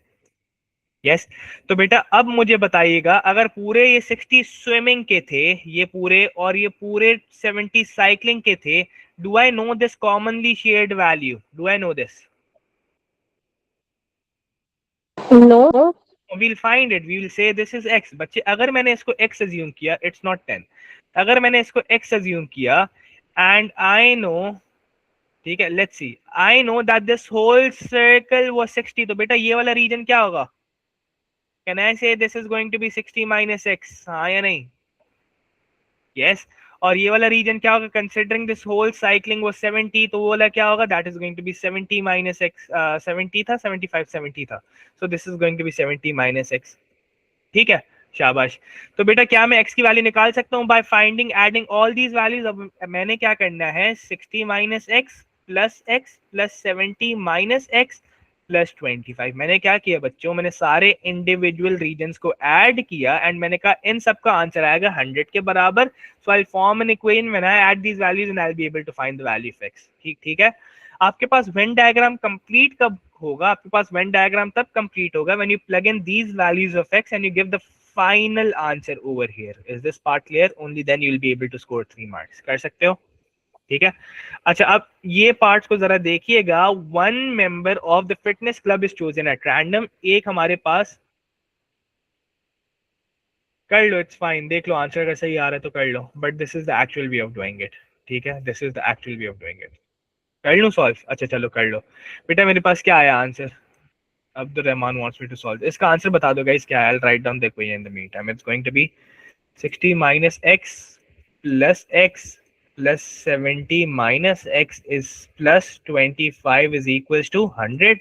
यस। तो बेटा अब मुझे बताइएगा, अगर पूरे ये 60 स्विमिंग के थे ये पूरे, और ये पूरे 70 साइकिलिंग के थे, do I no this commonly shared value, do I no this? No. we'll find it, we will say this is x। बच्चे अगर मैंने इसको x assume किया, it's not 10, अगर मैंने इसको x assume किया and I know, ठीक है, let's see, I know that this whole circle was 60, तो बेटा ये वाला रीजन क्या होगा? Can I say this is going to be 60 minus x, हाँ या नहीं? Yes। और ये वाला रीजन क्या होगा, कंसिडरिंग दिस होल साइकिलिंग वो 70, तो वो वाला क्या होगा, that is going to be 70 minus X, 70 था 75 70 था, so this is going to be 70 minus X, ठीक है, शाबाश। तो बेटा क्या मैं x की वैल्यू निकाल सकता हूँ by finding adding all these values? अब मैंने क्या करना है, 60 minus x plus 70 minus x plus 25, मैंने क्या किया बच्चों, मैंने सारे इंडिविजुअल रीजन्स को ऐड किया एंड मैंने कहा इन सब का आंसर आएगा 100 के बराबर, so I form an equation when I add these values and I will be able to find the value of x, ठीक है। आपके पास वेन डायग्राम कंप्लीट कब होगा? आपके पास वेन डायग्राम तब कंप्लीट होगा when you plug in these values of x and you give the final answer over here. Is this part clear? Only then you will be able to score 3 marks. कर सकते हो, ठीक है। अच्छा अब ये पार्ट्स को जरा देखिएगा, one member of the fitness club is chosen at random, एक हमारे पास, कर लो, इट्स फाइन, देख लो आंसर अगर सही आ रहा है तो कर लो, but this is the actual way of doing it, ठीक है, this is the actual way of doing it. कर लूं सॉल्व? अच्छा चलो कर लो बेटा, मेरे पास क्या आया answer, Abdul Rahman wants me to solve, इसका आंसर बता दो गाइस क्या है, I write down the equation in the meantime, it's going to be 60 minus x plus 70 minus x is plus 25 is equals to 100,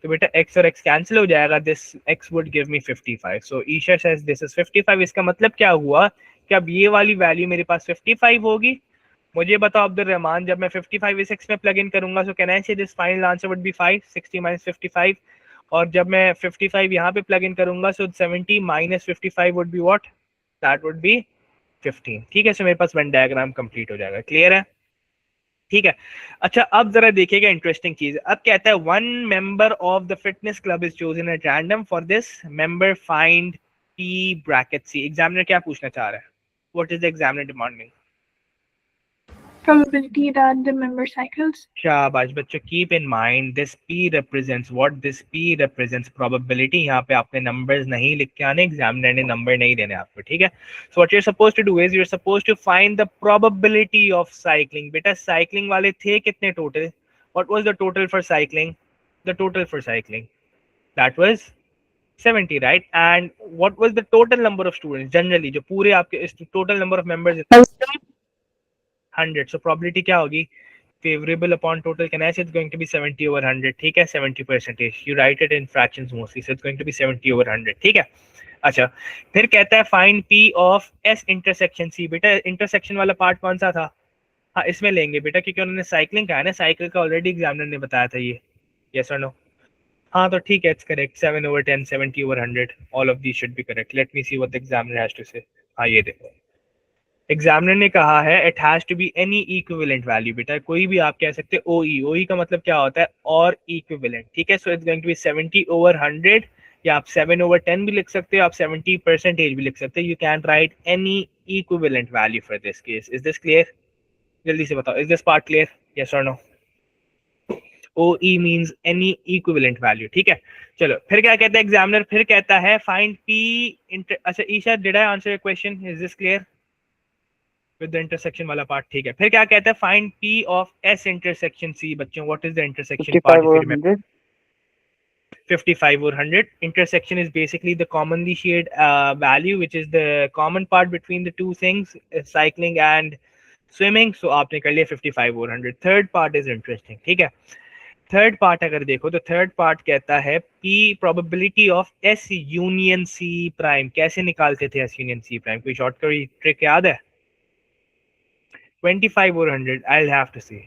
तो बेटा x और x कैंसिल हो जाएगा, this x would give me 55, so Isha says this is 55, इसका मतलब क्या हुआ कि अब ये वाली वैल्यू मेरे पास 55 होगी। मुझे बताओ अब्दुल रहमान, जब मैं 55 इस x में प्लग इन करूंगा, सो can I say this final answer would be 5, 60 minus 55, और जब मैं 55 यहाँ पे प्लग इन करूंगा, सो 70 minus 55 would be what, that would B 15, ठीक है। सो मेरे पास वेन डायग्राम कंप्लीट हो जाएगा, क्लियर है, ठीक है। अच्छा अब जरा देखिएगा इंटरेस्टिंग चीज, अब कहता है one member of the fitness club is chosen at random, for this member find p bracket c। Examiner क्या पूछना चाह रहा है, what is the examiner demanding? Probability that the member cycles. शाबाश बच्चों, keep in mind this p represents what, this p represents probability, यहाँ पे आपने नंबर्स नहीं लिख के आने, एग्जामिनर ने नंबर नहीं देने आपको, ठीक है। So what you are supposed to do is you are supposed to find the probability of cycling. बेटा साइक्लिंग वाले थे कितने total, what was the total for cycling, the total for cycling that was 70, right? And what was the total number of students generally, जो पूरे आपके total number of members 100, so probability क्या होगी, favorable upon total, can I say it's going to be 70 over 100, ठीक है, 70%, you write it in fractions mostly, so it's going to be 70 over 100, ठीक है। अच्छा, फिर कहता है find P of S intersection C। बेटा इंटरसेक्शन वाला पार्ट कौन सा था, हाँ इसमें लेंगे बेटा, क्योंकि उन्होंने साइक्लिंग कहा है ना, साइकिल का ऑलरेडी एग्जामिनर ने बताया था ये, यस और नो, हाँ तो ठीक है, it's correct, 7 over 10, 70 over 100, all of these should be correct. Let me see what the examiner has to say. हाँ ये देखो, एग्जामिनर ने कहा है it has to be any equivalent value. बेटा कोई भी आप कह सकते हो, ओई, ओई का मतलब क्या होता है, और इक्विवेलेंट, ठीक है। So it's going to be 70 over 100, या आप 7 over 10 भी लिख सकते हो, आप 70% भी लिख सकते हो, you can write any equivalent value for this case. Is this clear, जल्दी से बताओ, is this part clear, yes और no. OE means any equivalent value, ठीक है। चलो फिर क्या कहता है एग्जामिनर, फिर कहता है फाइंड P अच्छा Isha, did I answer your question, is this clear with the intersection वाला पार्ट, ठीक है। फिर क्या कहता है find P of S intersection C। बच्चों what is the intersection part, 55 or 100. Intersection is basically the commonly shared value, which is the common part between the two things, cycling and swimming. So आपने कर लिया 55 or 100. Third part is interesting, ठीक है। Third part अगर देखो तो third part कहता है P probability of S union C prime. कैसे निकालते थे S यूनियन C प्राइम, कोई शॉर्टकट ट्रिक याद है? 25 or 100, I'll have to see.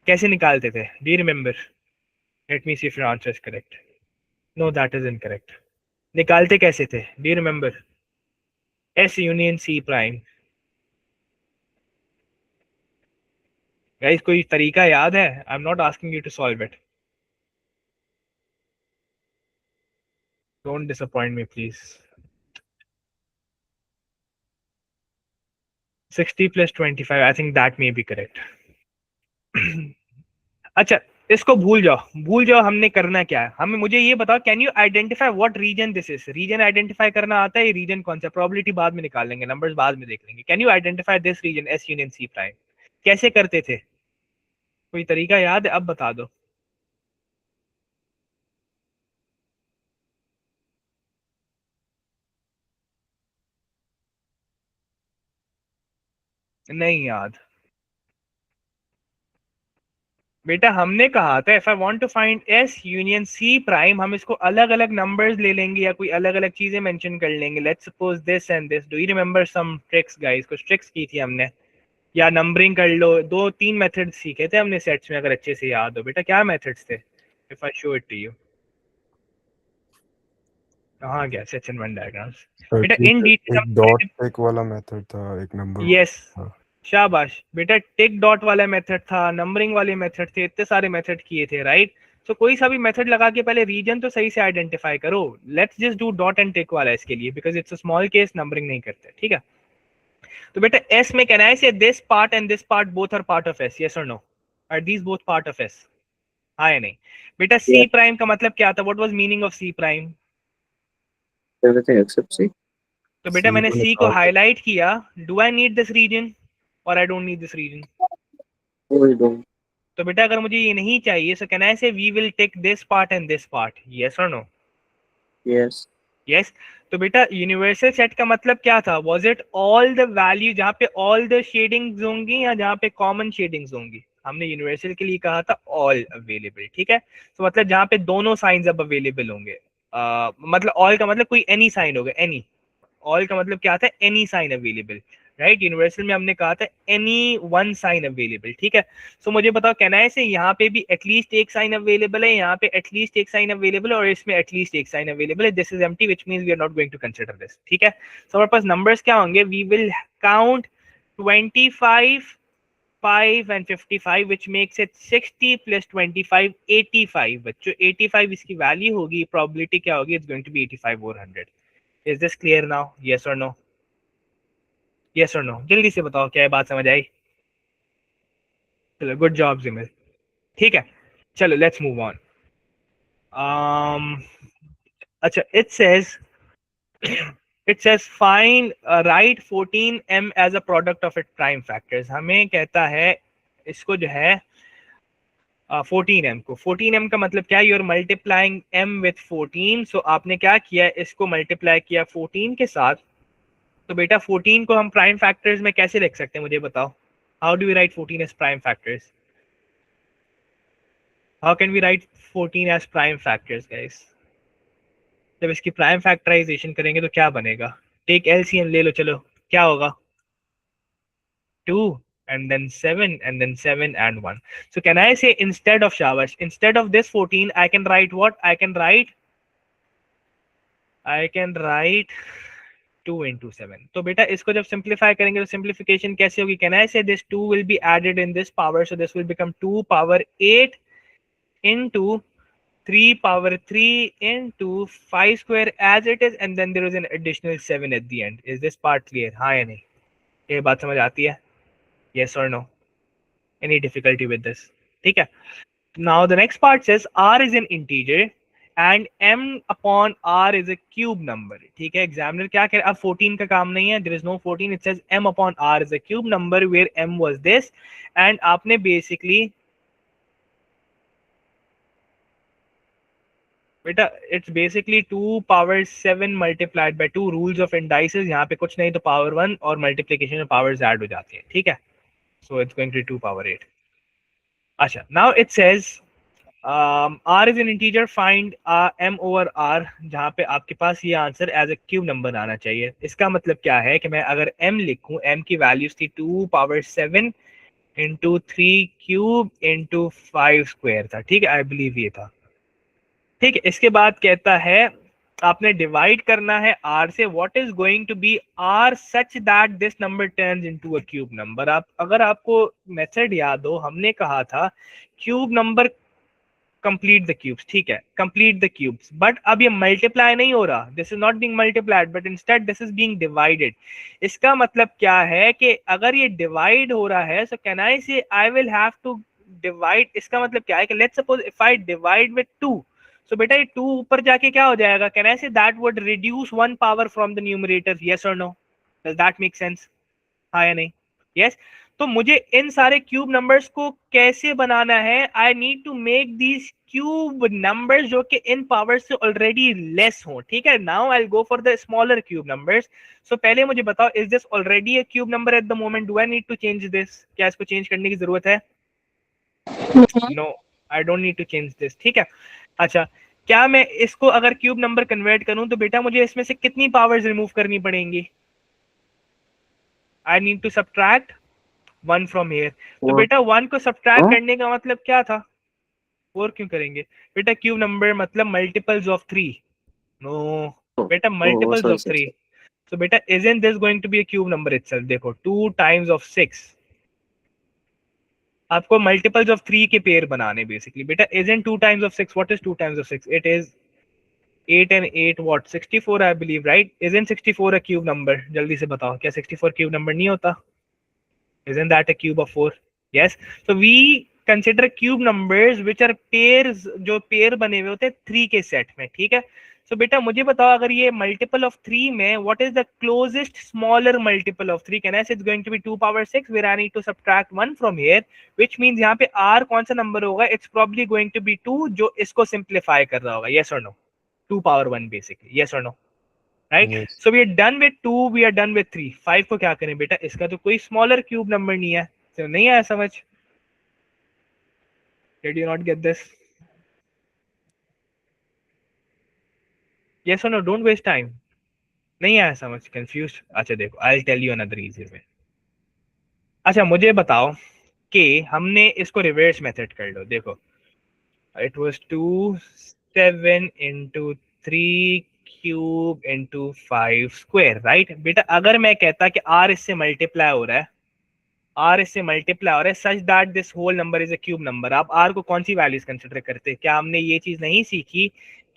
कैसे निकालते थे, do you remember? Let me see if your answer is correct. No, that is incorrect. निकालते कैसे थे, do you remember? S union C prime. Guys कोई तरीका याद है? I am not asking you to solve it, don't disappoint me please. 60 plus 25, I think that may be correct. अच्छा इसको भूल जाओ, भूल जाओ, हमने करना क्या है, हमें मुझे ये बताओ, can you identify what region this is. Region identify करना आता है, ये रीजन कौन सा, प्रोबेबिलिटी बाद में निकाल लेंगे, नंबर्स बाद में देख लेंगे। Can you identify this region S union C prime, कैसे करते थे, कोई तरीका याद है, अब बता दो। नहीं याद बेटा, हमने कहा था if I want to find S union C prime, हम इसको अलग अलग नंबर्स ले लेंगे या कोई अलग अलग चीजें मेंशन कर लेंगे। Let's suppose this and this, do you remember some tricks guys, कुछ ट्रिक्स की थी हमने, या नंबरिंग कर लो, 2-3 मेथड सीखे थे हमने सेट्स में, अगर अच्छे से याद हो। बेटा क्या मेथड्स थे, if I show it to you, कहाँ गया सेट्स एंड वन डायग्राम्स बेटा, इन डिटेल एक डॉट टेक वाला मेथड था, एक नंबर यस शाबाश बेटा, टिक डॉट वाला मेथड था, नंबरिंग वाले मेथड थे, इतने सारे मेथड किए थे, राइट। तो कोई सा भी मेथड लगा के पहले रीजन तो सही से आइडेंटिफाई करो। Let's just do dot and tick वाला इसके लिए, because it's a small case, numbering नहीं करते, ठीक है। तो बेटा एस में can I say this part and this part both are part of S, yes और no, are these both part of S, हाँ या नहीं। बेटा सी प्राइम का मतलब क्या था, what was meaning of C prime, everything except C. तो बेटा मैंने सी को हाईलाइट किया, do I need this reason or I don't need this reason. No, we don't. तो बेटा अगर मुझे ये नहीं चाहिए, सो can I say we will take this part and this part, yes और नो? Yes. यस। तो बेटा यूनिवर्सल सेट का मतलब क्या था, was it all the value जहाँ पे ऑल द शेडिंग्स होंगी या जहाँ पे कॉमन शेडिंग्स होंगी? हमने यूनिवर्सल के लिए कहा था ऑल अवेलेबल, ठीक है। तो मतलब जहाँ पे दोनों साइंस अब अवेलेबल होंगे, मतलब ऑल का मतलब कोई एनी साइन होगा, एनी, ऑल का मतलब क्या था, any sign available, right. Universal में हमने कहा था एनी वन साइन अवेलेबल, ठीक है। सो मुझे बताओ कैन आई से यहाँ पे भी एटलीस्ट एक साइन अवेलेबल है, यहाँ पे एटलीस्ट एक साइन अवेलेबल है, और इसमें एटलीस्ट एक साइन अवेलेबल है, this is empty, which means we are not going to consider this, ठीक है। सो हमारे पास नंबर्स क्या होंगे, we will count 25, 5 and 55, which makes it 60 plus 25, 85। बच्चों 85 इसकी वैल्यू होगी, प्रोबेबिलिटी क्या होगी, it's going to be 85 or 100। Is this clear now, yes और नो, यस और नो, जल्दी से बताओ क्या ये बात समझ आई। चलो गुड जॉब जिमिल, ठीक है। चलो लेट्स मूव ऑन। अच्छा it says find write 14m as a product of its prime factors। हमें कहता है इसको जो है 14m को, 14m का मतलब क्या है, यूर मल्टीप्लाइंग m विथ 14, सो आपने क्या किया, इसको मल्टीप्लाई किया 14 के साथ। तो बेटा 14 को हम प्राइम फैक्टर्स में कैसे लिख सकते हैं, मुझे बताओ, how do we write 14 as prime factors, how can we write 14 as prime factors guys? जब इसकी प्राइम फैक्टराइजेशन करेंगे तो क्या बनेगा, टेक एलसीएम ले लो, चलो क्या होगा, 2 and then 7 and then 7 and 1. So can I say instead of Shavash, instead of this 14, I can write what? I can write 2 into 7. तो बेटा इसको जब सिंप्लीफाई करेंगे तो सिंप्लीफिकेशन कैसे होगी? Can I say this 2 will be added in this power, so this will become 2 power 8 into 3 power 3 into 5 square as it is, and then there is an additional 7 at the end. Is this part clear? हाँ या नहीं, ये बात समझ आती है? Yes or no? Any difficulty with this? ठीक है. Now the next part says r is an integer and m upon r is a cube number. ठीक है, एग्जामिनर क्या कह रहा है, अब 14 का काम नहीं है, there is no 14, it says m upon r is a cube number where m was this, and आपने basically बेटा it's basically 2 power 7 multiplied by 2 rules of indices, यहाँ पे कुछ नहीं तो power 1 और multiplication में powers add हो जाती है, ठीक है, so it's going to be 2 power 8. अच्छा, now it says r is an integer, find m over r, जहाँ पे आपके पास ये answer as a cube number आना चाहिए। इसका मतलब क्या है कि मैं अगर m लिखूं, m की वैल्यूज थी 2 power 7 into 3 cube into 5 square था, ठीक है, आई बिलीव ये था, ठीक है। इसके बाद कहता है आपने डिवाइड करना है r से, what is going to be r such that this number turns into a cube number. आप अगर आपको मेथड याद हो, हमने कहा था cube number complete the cubes, ठीक है, कंप्लीट द क्यूब्स, बट अब ये मल्टीप्लाई नहीं हो रहा, this is not being multiplied but instead this is being divided. इसका मतलब क्या है कि अगर ये डिवाइड हो रहा है, so can I say I will have to divide, इसका मतलब क्या है कि let's suppose if I divide with 2, so बेटा ये 2 ऊपर जाके क्या हो जाएगा, can I say that would reduce 1 power from the numerator, yes और no, does that make sense, हाँ या नहीं? यस। तो मुझे इन सारे क्यूब नंबर्स को कैसे बनाना है, I need to make these cube numbers जो कि इन पावर से ऑलरेडी लेस हो, ठीक है। Now I will go for the smaller cube numbers. So पहले मुझे बताओ, is this already a cube number at the moment, do I need to change this, क्या इसको चेंज करने की जरूरत है? No, I don't need to change this, ठीक है। अच्छा, क्या मैं इसको अगर क्यूब नंबर कन्वर्ट करूं तो बेटा मुझे इसमें से कितनी पावर्स रिमूव करनी पड़ेंगी? I need to subtract 1 from here. तो बेटा 1 को सब्ट्रैक्ट करने का मतलब क्या था, 4 क्यों करेंगे बेटा, क्यूब नंबर मतलब मल्टीपल्स ऑफ 3, नो बेटा multiples of 3, so beta isn't this going to be a cube number itself? देखो 2 times of 6, आपको मल्टीपल्स ऑफ 3 के पेयर बनाने बेसिकली। बेटा isn't 2 times of 6, what is 2 times of 6? It is 8 and 8 what, 64 I believe, right? Isn't 64 a cube number? जल्दी से बताओ, क्या 64 cube number नहीं होता? Isn't that a cube of 4? Yes. So we consider cube numbers which are pairs, जो pair बने हुए होते हैं 3 के सेट में, ठीक है। So बेटा मुझे बताओ, अगर ये multiple of 3 में what is the closest smaller multiple of 3? Can I say it's going to be 2 power 6 where I need to subtract 1 from here, which means यहाँ पे r कौन सा नंबर होगा? It's probably going to be 2, जो इसको simplify कर रहा होगा, yes or no? 2 power 1 basically, yes or no? Right? Yes. So we are done with 2, we are done with 3. 5 को क्या करें बेटा, इसका तो कोई स्मॉलर क्यूब नंबर नहीं है, तो नहीं आया समझ? Did you not get this? Yes or no? Don't waste time. नहीं आया समझ, confused? अच्छा देखो, I'll tell you another easier way. अच्छा मुझे बताओ कि हमने इसको रिवर्स मेथड कर लो, देखो it was 2 7 into 3 cube into 5 square, right? बेटा अगर मैं कहता कि r इससे मल्टीप्लाई हो रहा है, r इससे मल्टीप्लाई हो रहा है such that this whole number is a cube number, आप r को कौन सी वैल्यूज कंसिडर करते हैं? क्या हमने ये चीज नहीं सीखी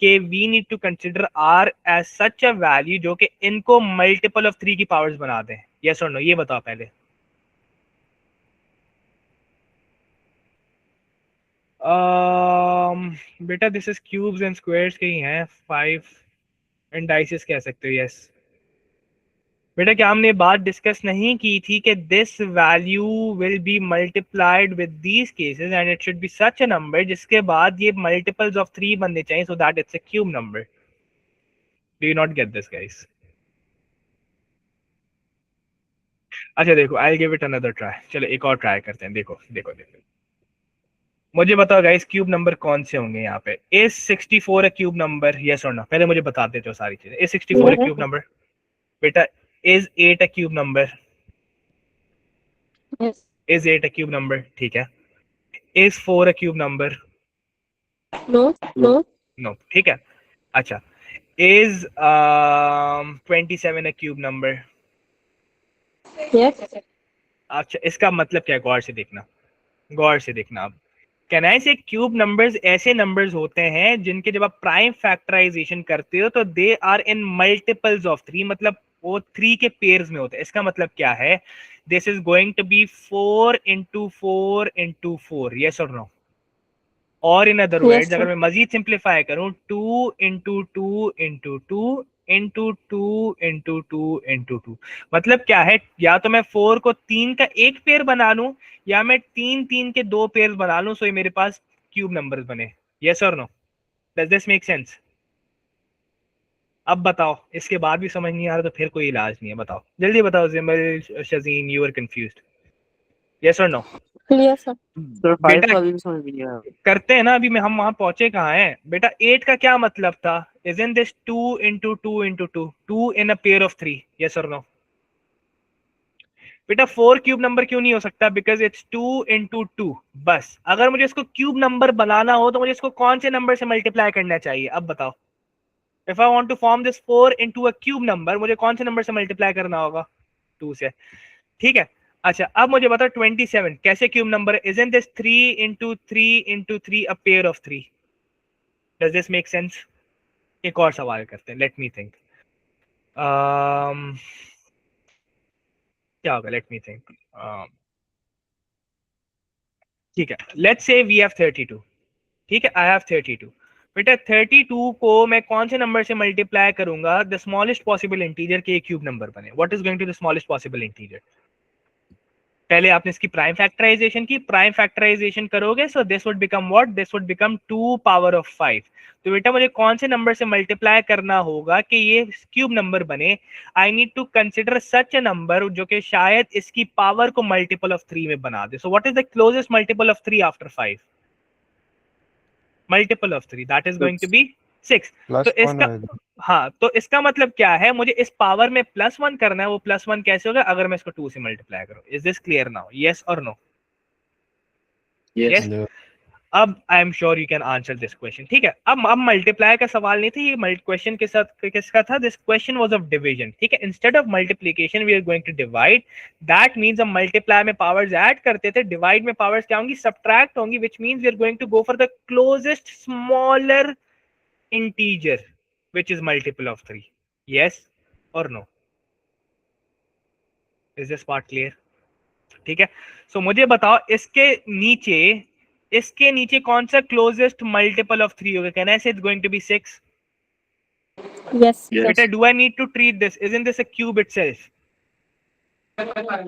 कि we need to consider r as such a value जो कि इनको मल्टीपल ऑफ 3 की पावर्स बना दें, यस और नो? ये बताओ पहले। बेटा this is cubes and squares के ही हैं, 5 एंड डाइसेस कह सकते हो, यस। बेटा क्या हमने बात डिस्कस नहीं की थी कि this value will be multiplied with these cases and it should be such a number जिसके बाद ये मल्टीपल्स ऑफ 3 बनने चाहिए so that it's a cube number. Do you not get this guys? अच्छा देखो, I give it another try. चलो एक और ट्राई करते हैं. देखो देखो देखो, मुझे बताओ गाइस क्यूब नंबर कौन से होंगे यहाँ पे. Is 64 a cube number? Yes और नो? पहले मुझे बता देते हो सारी चीजें. Is 64 a cube number? बेटा is 8 a cube number? Yes. Is 8 a cube number? ठीक है. Is 4 a cube number? No. No. No. ठीक है. अच्छा, is 27 a cube number? Yes. अच्छा, इसका मतलब क्या है? गौर से देखना, गौर से देखना. अब कैन आई से क्यूब नंबर्स ऐसे नंबर्स होते हैं जिनके जब आप प्राइम फैक्टराइजेशन करते हो तो they are in multiples of 3, मतलब वो 3 के पेयर्स में होते हैं. इसका मतलब क्या है? This is going to be 4 into 4 into 4. Yes और नो? और in other Yes, words sir. अगर मैं मजीद सिंप्लीफाई करूं, 2 into 2 into 2 into 2 into 2 into 2, मतलब क्या है? या तो मैं 4 को 3 का एक पेयर बना लूं या मैं 3 3 के 2 पेयर बना लूं, सो ये मेरे पास क्यूब नंबर्स बने. यस और no? Does this make sense? अब बताओ, इसके बाद भी समझ नहीं आ रहा तो फिर कोई इलाज नहीं है. बताओ जल्दी बताओ. जिमल, शजीन, यू आर कंफ्यूज्ड? यस और नो? Yes, sir. सर 5 बेटा का भी समझ में नहीं आया. करते हैं ना, अभी में हम वहां पहुंचे कहाँ हैं. बेटा 8 का क्या मतलब था? Isn't this 2 into 2 into 2? 2 in a pair of 3. Yes or no? बेटा 4 क्यूब नंबर क्यों नहीं हो सकता? Because it's 2 into 2. बस अगर मुझे इसको क्यूब नंबर बनाना हो तो मुझे इसको कौन से नंबर से मल्टीप्लाई करना चाहिए? अब बताओ. If I want to form this 4 into a cube number, मुझे कौन से नंबर से मल्टीप्लाई करना होगा? 2 से. ठीक है. अच्छा अब मुझे बताओ 27 कैसे क्यूब नंबर है? Isn't this 3 into 3 into 3 a pair of 3? Does this make sense? एक और सवाल करते हैं. Let me think. क्या होगा? Let me think. ठीक है, लेट्स से वी हैव 32. ठीक है, आई हैव 32. बेटा 32 को मैं कौन से नंबर से मल्टीप्लाई करूंगा द स्मॉलेस्ट पॉसिबल इंटीजर के क्यूब नंबर बने? What is going to the smallest possible integer? पहले आपने इसकी प्राइम फैक्टराइजेशन की. प्राइम फैक्टराइजेशन करोगे so this would become what? This would become 2 power of 5. तो बेटा मुझे कौन से नंबर से मल्टीप्लाई करना होगा कि ये क्यूब नंबर बने? I need to consider such a number जो कि शायद इसकी पावर को मल्टीपल ऑफ 3 में बना दे. So what is the closest multiple of 3 after 5? Multiple of 3, that is going to 6. Be 6. तो +1 इसका, आएगा. हाँ, तो इसका मतलब क्या है? मुझे इस पावर में +1 करना है. वो +1 कैसे होगा? अगर मैं इसको 2 से मल्टीप्लाई करूं. Is this clear now? Yes और नो? Yes. यस. Yeah. अब आई am sure you can answer this question. ठीक है. अब मल्टीप्लाई का सवाल नहीं था ये. क्वेश्चन के साथ किसका था? This question was of division. ठीक है. Instead of multiplication we are going to divide. That means हम मल्टीप्लाई में पावर्स ऐड करते थे, डिवाइड में पावर्स क्या होंगी? सब्ट्रैक्ट होंगी, which means we are going to go for the closest smaller integer which is multiple of 3. Yes or no? Is this part clear? ठीक है. सो मुझे बताओ इसके नीचे कौन सा क्लोजेस्ट मल्टीपल ऑफ 3 होगा? Can I say it's going to be 6? Yes, Yes. बेटा sir. Do I need to treat this? Isn't this a cube itself?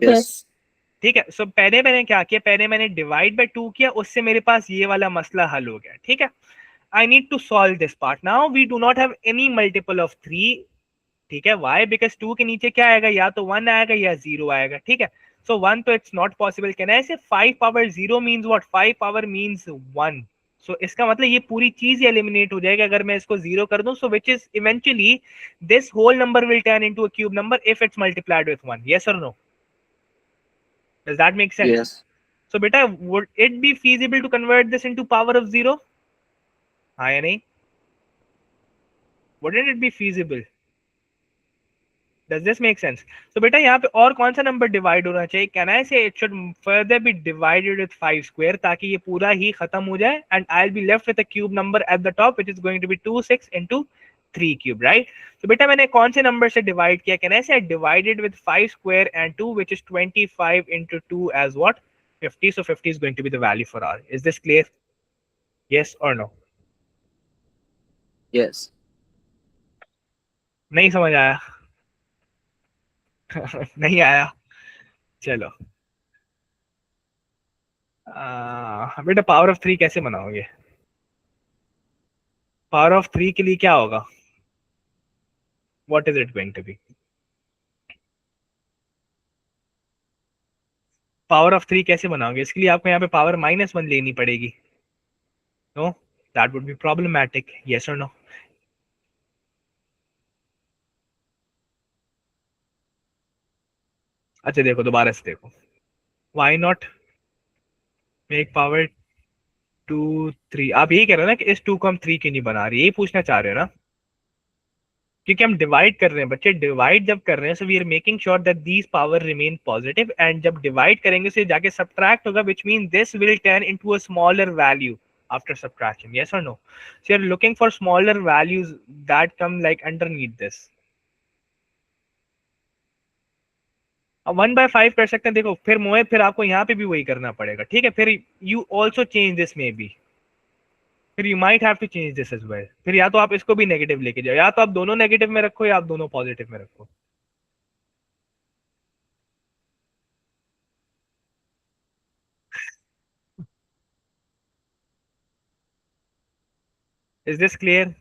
Yes. ठीक है. सो पहले मैंने क्या किया? पहले मैंने डिवाइड बाय 2 किया, उससे मेरे पास ये वाला मसला हल हो गया. ठीक है. I need to solve this part. Now we do not have any multiple of 3. ठीक है. वाई? बिकॉज 2 के नीचे क्या आएगा? या तो 1 आएगा या 0 आएगा. ठीक है. सो 1 तो it's not possible. Can I से 5 power 0 means what? 5 power means 1. सो इसका मतलब ये पूरी चीज एलिमिनेट हो जाएगी अगर मैं इसको 0 कर दूं. So which is eventually this whole number will turn into a cube number if it's multiplied with 1. Yes और no? Does that make sense? Yes. So बेटा would it be feasible to convert this into power of 0? हाँ या नहीं? Wouldn't it be feasible? Does this make sense? So बेटा यहाँ पे और कौन सा नंबर डिवाइड होना चाहिए? Can I say it should further be divided with 5 square ताकि ये पूरा ही खत्म हो जाए and I'll be left with a cube number at the top which is going to be 2 6 into 3 cube, right? So बेटा मैंने कौन से नंबर से डिवाइड किया? Can I say I divided with 5 square and 2 which is 25 into 2 as what? 50. So 50 is going to be the value for R. Is this clear? Yes or no? Yes. नहीं समझ आया? नहीं आया, चलो। बेटा power of 3 कैसे बनाओगे? Power of 3 के लिए क्या होगा? What is it going to be? Power of 3 कैसे बनाओगे? इसके लिए आपको यहाँ पे पावर -1 लेनी पड़ेगी। No, that would be problematic, yes और नो? अच्छा देखो, दोबारा से देखो, व्हाई नॉट मेक पावर 2 3? आप यही कह रहे हो ना कि इस 2 को हम 3 क्यों नहीं बना रहे, यही पूछना चाह रहे हो ना? क्योंकि हम डिवाइड कर रहे हैं बच्चे, डिवाइड जब कर रहे हैं, so we are making sure that these power remain positive, and जब डिवाइड करेंगे तो जाके सब्ट्रैक्ट होगा, which mean this will turn into a smaller value after subtraction, yes or no? So you're looking for smaller values that come like underneath this. अब 1/5 कर सकते हैं। देखो फिर मोए, फिर आपको यहाँ पे भी वही करना पड़ेगा, ठीक है? फिर you also change this maybe, फिर you might have to change this as well. फिर या तो आप इसको भी नेगेटिव लेके जाओ, या तो आप दोनों नेगेटिव में रखो, या आप दोनों पॉजिटिव में रखो। Is this clear?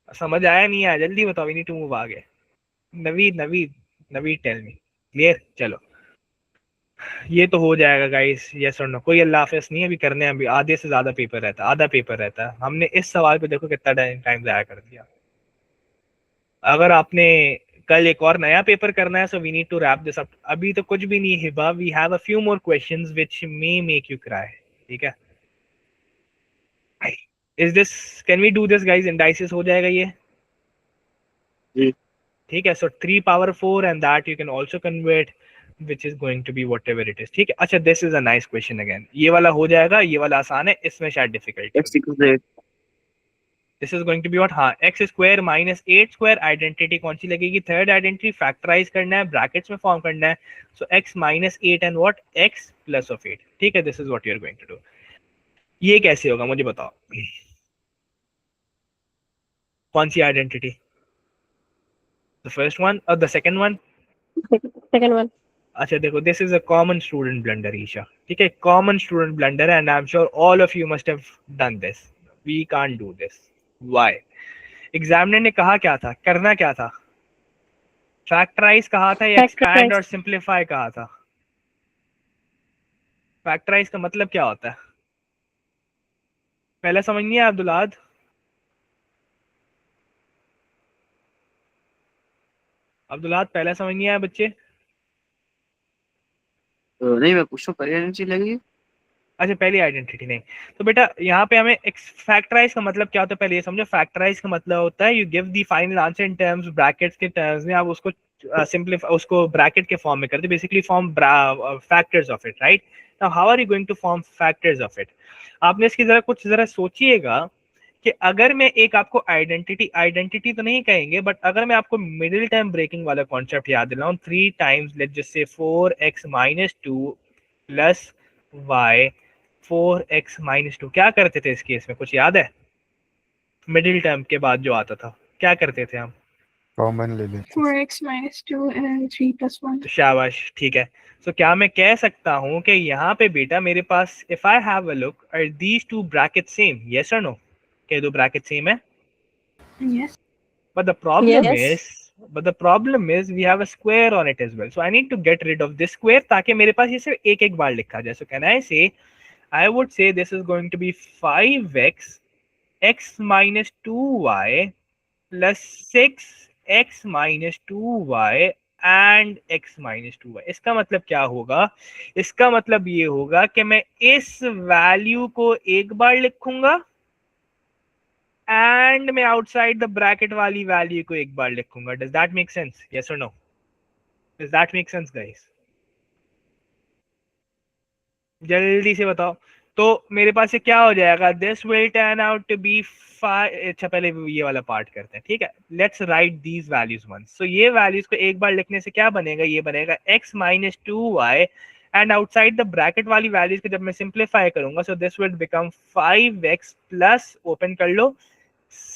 समझ आया नहीं आया? जल्दी बताओ, वी नीड टू मूव आगे। Naveed Naveed Naveed tell me. Clear? चलो ये तो हो जाएगा गाइस, यस और नो? कोई अल्लाह हाफिज़ नहीं अभी करने हैं, अभी आधे से ज्यादा पेपर रहता है, आधा पेपर रहता है। हमने इस सवाल पे देखो कितना टाइम जाया कर दिया। अगर आपने कल एक और नया पेपर करना है, so we need to wrap this up. अभी तो कुछ भी नहीं है Hiba, we have a few more questions which may make you cry, ठीक है? Is this, can we do this guys? Indices हो जाएगा ये? जी। ठीक है, so 3 power 4 and that you can also convert, which is going to be whatever it is, ठीक है? अच्छा this is a nice question again, ये वाला हो जाएगा, ये वाला आसान है, इसमें शायद difficulty X equals 8. This is going to be what? हाँ, x square minus 8 square, identity कौन सी लगेगी? थर्ड आइडेंटिटी, फैक्टराइज करना है, ब्रैकेट्स में फॉर्म करना है, so x minus 8 and what? x plus of 8, ठीक है? This is what you are going to do. ये कैसे होगा मुझे बताओ, कौन सी आइडेंटिटी? द फर्स्ट वन और the second one? Second one. अच्छा देखो, this is a common student blunder Isha, ठीक है? कॉमन स्टूडेंट ब्लंडर है, and I am sure all of you must have done this. We can't do this, why? Examiner ने कहा क्या था, करना क्या था? फैक्टराइज कहा था या एक्सपैंड और सिंप्लीफाई कहा था? फैक्टराइज का मतलब क्या होता है पहले समझिए अब्दुल्लाद? अब्दुल्लाद पहले समझिए बच्चे। नहीं, मैं पूछ रहा हूँ पहले एनर्जी लगेगी। अच्छा पहली आइडेंटिटी नहीं, तो बेटा यहाँ पे हमें फैक्टराइज का मतलब क्या होता है पहले ये समझो। फैक्टराइज का मतलब होता है you give the final answer in terms, brackets के टर्म्स में आप उसको सिंपलीफाई, उसको ब्रैकेट के फॉर्म में करते, basically form factors of it, right? Now how are you going to form factors of it? आपने इसकी जरा सोचिएगा कि अगर मैं एक आपको आइडेंटिटी तो नहीं कहेंगे, बट अगर मैं आपको मिडिल टर्म ब्रेकिंग वाला कॉन्सेप्ट याद दिलाऊं, 3 times let's just say 4x minus 2 plus y 4x minus 2, क्या करते थे इस केस में? कुछ याद है? मिडिल टर्म के बाद जो आता था क्या करते थे हम? कॉमन ले लेते 4x minus 2 and 3 plus 1. तो शाबाश, ठीक है। सो क्या मैं कह सकता हूं कि यहाँ पे बेटा मेरे पास, if I have a look, are these two bracket same, yes और नो? क्या दो ब्रैकेट सेम है? Yes. But the problem Yes. is we have a square on it as well. So I need to get rid of this square ताकि मेरे पास ये सिर्फ एक बार लिखा जाए. So can I say, I would say this is going to be 5x x minus 2y plus 6x minus 2y and x minus 2y. इसका मतलब क्या होगा? इसका मतलब ये होगा कि मैं इस वैल्यू को एक बार लिखूंगा एंड मैं आउटसाइड द ब्रैकेट वाली वैल्यू को एक बार लिखूंगा. Does that make sense? Yes और no? Does that make sense guys? जल्दी से बताओ. तो मेरे पास ये क्या हो जाएगा? This will turn out to be 5. अच्छा पहले ये वाला पार्ट करते हैं, ठीक है? Let's write these values once. So ये वैल्यूज को एक बार लिखने से क्या बनेगा? ये बनेगा x minus 2y and outside the bracket वाली वैल्यूज को जब मैं सिंप्लीफाई करूंगा, so this will become 5x plus, open कर लो,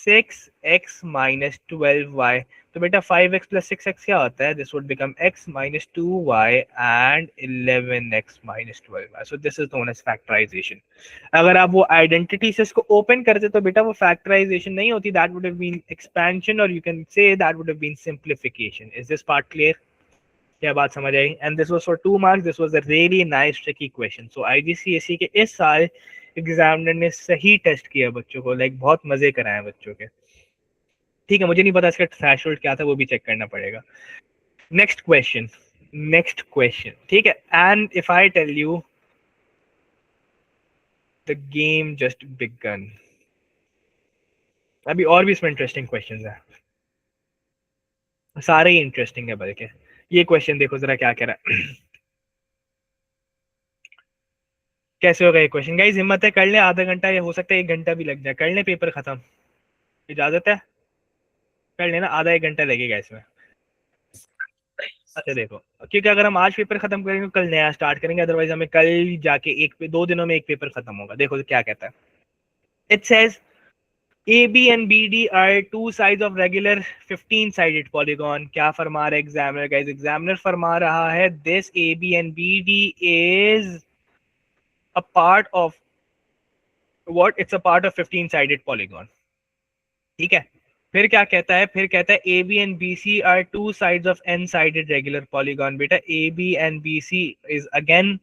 6x minus 12y. तो बेटा 5x plus 6x क्या होता है? This would become x minus 2y and 11x minus 12y. So this is known as factorization. अगर आप वो आइडेंटिटी से इसको ओपन करते तो बेटा वो फैक्टराइजेशन नहीं होती, that would have been expansion, or you can say that would have been simplification. Is this part clear? क्या बात समझ आई? And this was for 2 marks. This was a really nice tricky question. So IGCSE के इस साल examiner ने सही test किया बच्चों को, लाइक बहुत मजे कराए बच्चों के। ठीक है, मुझे नहीं पता इसका थ्रेशोल्ड क्या था, वो भी चेक करना पड़ेगा। नेक्स्ट क्वेश्चन, ठीक है। And if I tell you the game just began, अभी और भी इसमें इंटरेस्टिंग क्वेश्चंस हैं, सारे ही इंटरेस्टिंग है। बल्कि ये क्वेश्चन देखो जरा क्या कह रहा है। कैसे होगा ये क्वेश्चन? गाइस हिम्मत है, कर ले, आधा घंटा या हो सकता है 1 घंटा भी लग जाए, कर ले, पेपर खत्म, इजाजत है, कर लेना, आधा 1 घंटा लगेगा इसमें। अच्छा देखो, क्योंकि अगर हम आज पेपर खत्म करेंगे कल नया स्टार्ट करेंगे, अदरवाइज हमें कल जाके 2 दिनों में एक पेपर खत्म होगा। देखो तो क्या कहता है। It says AB and BD are two sides of regular 15-sided polygon. क्या फरमा रहा है एग्जामिनर? गाइस एग्जामिनर फरमा रहा है this AB and BD is a part of what? It's a part of 15-sided polygon. ठीक है, फिर क्या कहता है? फिर कहता है AB and BC are two sides of n-sided regular polygon. बेटा AB and BC is again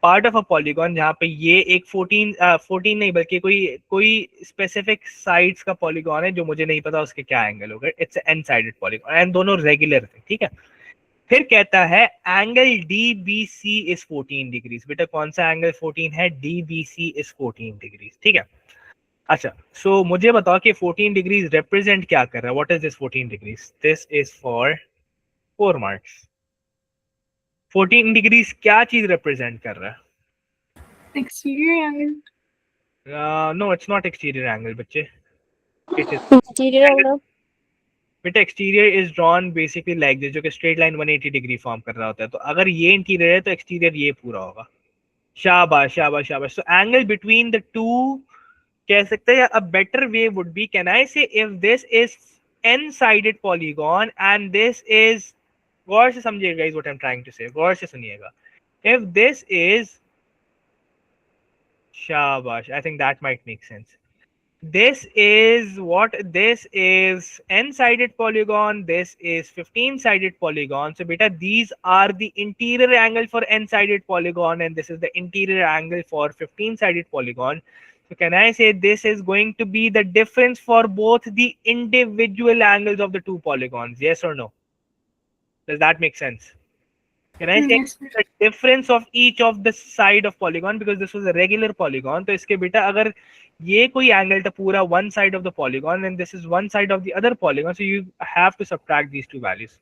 part of a polygon, जहाँ पे ये एक 14 नहीं बल्कि कोई स्पेसिफिक साइड्स का पॉलीगॉन है जो मुझे नहीं पता उसके क्या एंगल होगा। It's an sided polygon and दोनों रेगुलर थे। ठीक है, फिर कहता है एंगल DBC इज 14 डिग्रीज। बेटा कौन सा एंगल 14 है? DBC is 14 degrees. ठीक है, अच्छा सो मुझे बताओ कि 14 डिग्रीज रिप्रेजेंट क्या कर रहा है? What is this 14 degrees? This is for 4 marks. 14 degrees क्या चीज रिप्रेजेंट कर रहा है? Exterior angle. No, it's not exterior angle, बच्चे। It is Interior angle. बेटा exterior is drawn basically like this, जो कि स्ट्रेट लाइन 180 डिग्री फॉर्म कर रहा होता है। तो अगर ये इंटीरियर है तो एक्सटीरियर ये पूरा होगा। शाबाश शाबाश शाबाश। So angle between the two कह सकते हैं, a better way would be, can I say, if this is n sided polygon and this is, गौर से समझिएगा guys what I am trying to say, गौर से सुनिएगा। इफ दिस इज, शाबाश, I think that might make sense. This is what? This is n-sided polygon. This is 15-sided polygon. So beta, these are the interior angle for n-sided polygon, and this is the interior angle for 15-sided polygon. So can I say this is going to be the difference for both the individual angles of the two polygons? Yes or no? Does that make sense? Can I say Yes, sir. the difference of each of the side of polygon, because this was a regular polygon. तो इसके बेटा अगर ये कोई angle था पूरा one side of the polygon and this is one side of the other polygon, so you have to subtract these two values.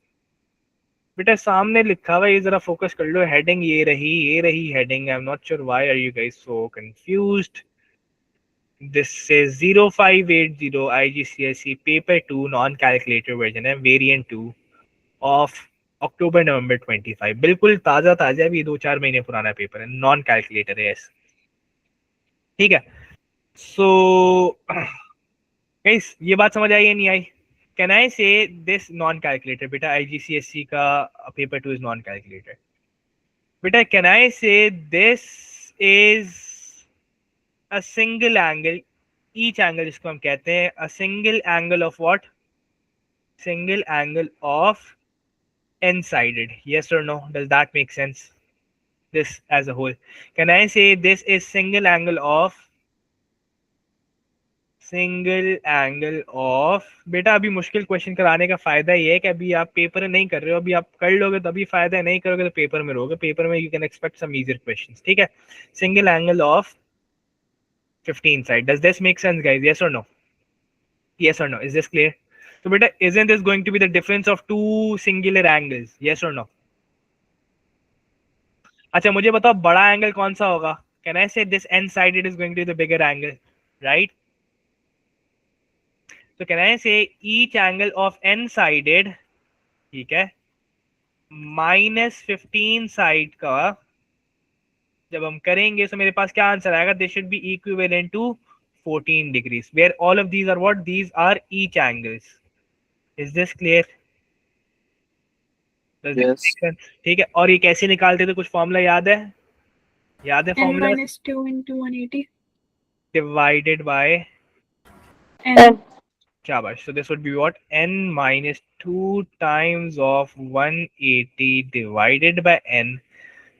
बेटा सामने लिखा हुआ, ये जरा फोकस कर लो, हेडिंग ये रही heading. I am not sure why are you guys so confused. This is 0580 IGCSE paper 2 non calculator version है, वेरिएंट 2 ऑफ अक्टूबर नवंबर 25। बिल्कुल ताजा अभी 2-4 महीने पुराना पेपर है, नॉन कैलकुलेटर है। ठीक है, सो गाइस ये बात समझ आई या नहीं आई? Can I say this non calculator? बेटा IGCSE का पेपर 2 इज नॉन कैलकुलेटर। बेटा can I say this is a single angle, each angle जिसको हम कहते हैं a single angle of what? Single angle of n-sided. Yes or no? Does that make sense? This as a whole. Can I say this is single angle of बेटा अभी मुश्किल question कराने का फायदा ये है कि अभी आप पेपर नहीं कर रहे हो, अभी आप कर लोगे तो अभी फायदा है, नहीं करोगे तो पेपर में रहोगे। पेपर में you can expect some easier questions. ठीक है, single angle of 15 side. Does this make sense guys? Yes और नो? यस और नो? Is this clear? तो बेटा isn't this going to be the difference of two singular angles? Yes or no? अच्छा मुझे बताओ बड़ा एंगल कौन सा होगा? Can I say this n-sided is going to be the bigger angle, right? So can I say each angle of n-sided, ठीक है, minus 15 side का जब हम करेंगे तो मेरे पास क्या आंसर आएगा? This should be equivalent to 14 degrees, where all of these are what? These are each angles. Is this clear? Does this Yes. make sense? ठीक है, और ये कैसे निकालते थे? कुछ फॉर्मूला याद है? याद है N formula? minus 2 into 180. Divided by, N. शाबाश. So this would be what? N minus 2 times of 180 divided by N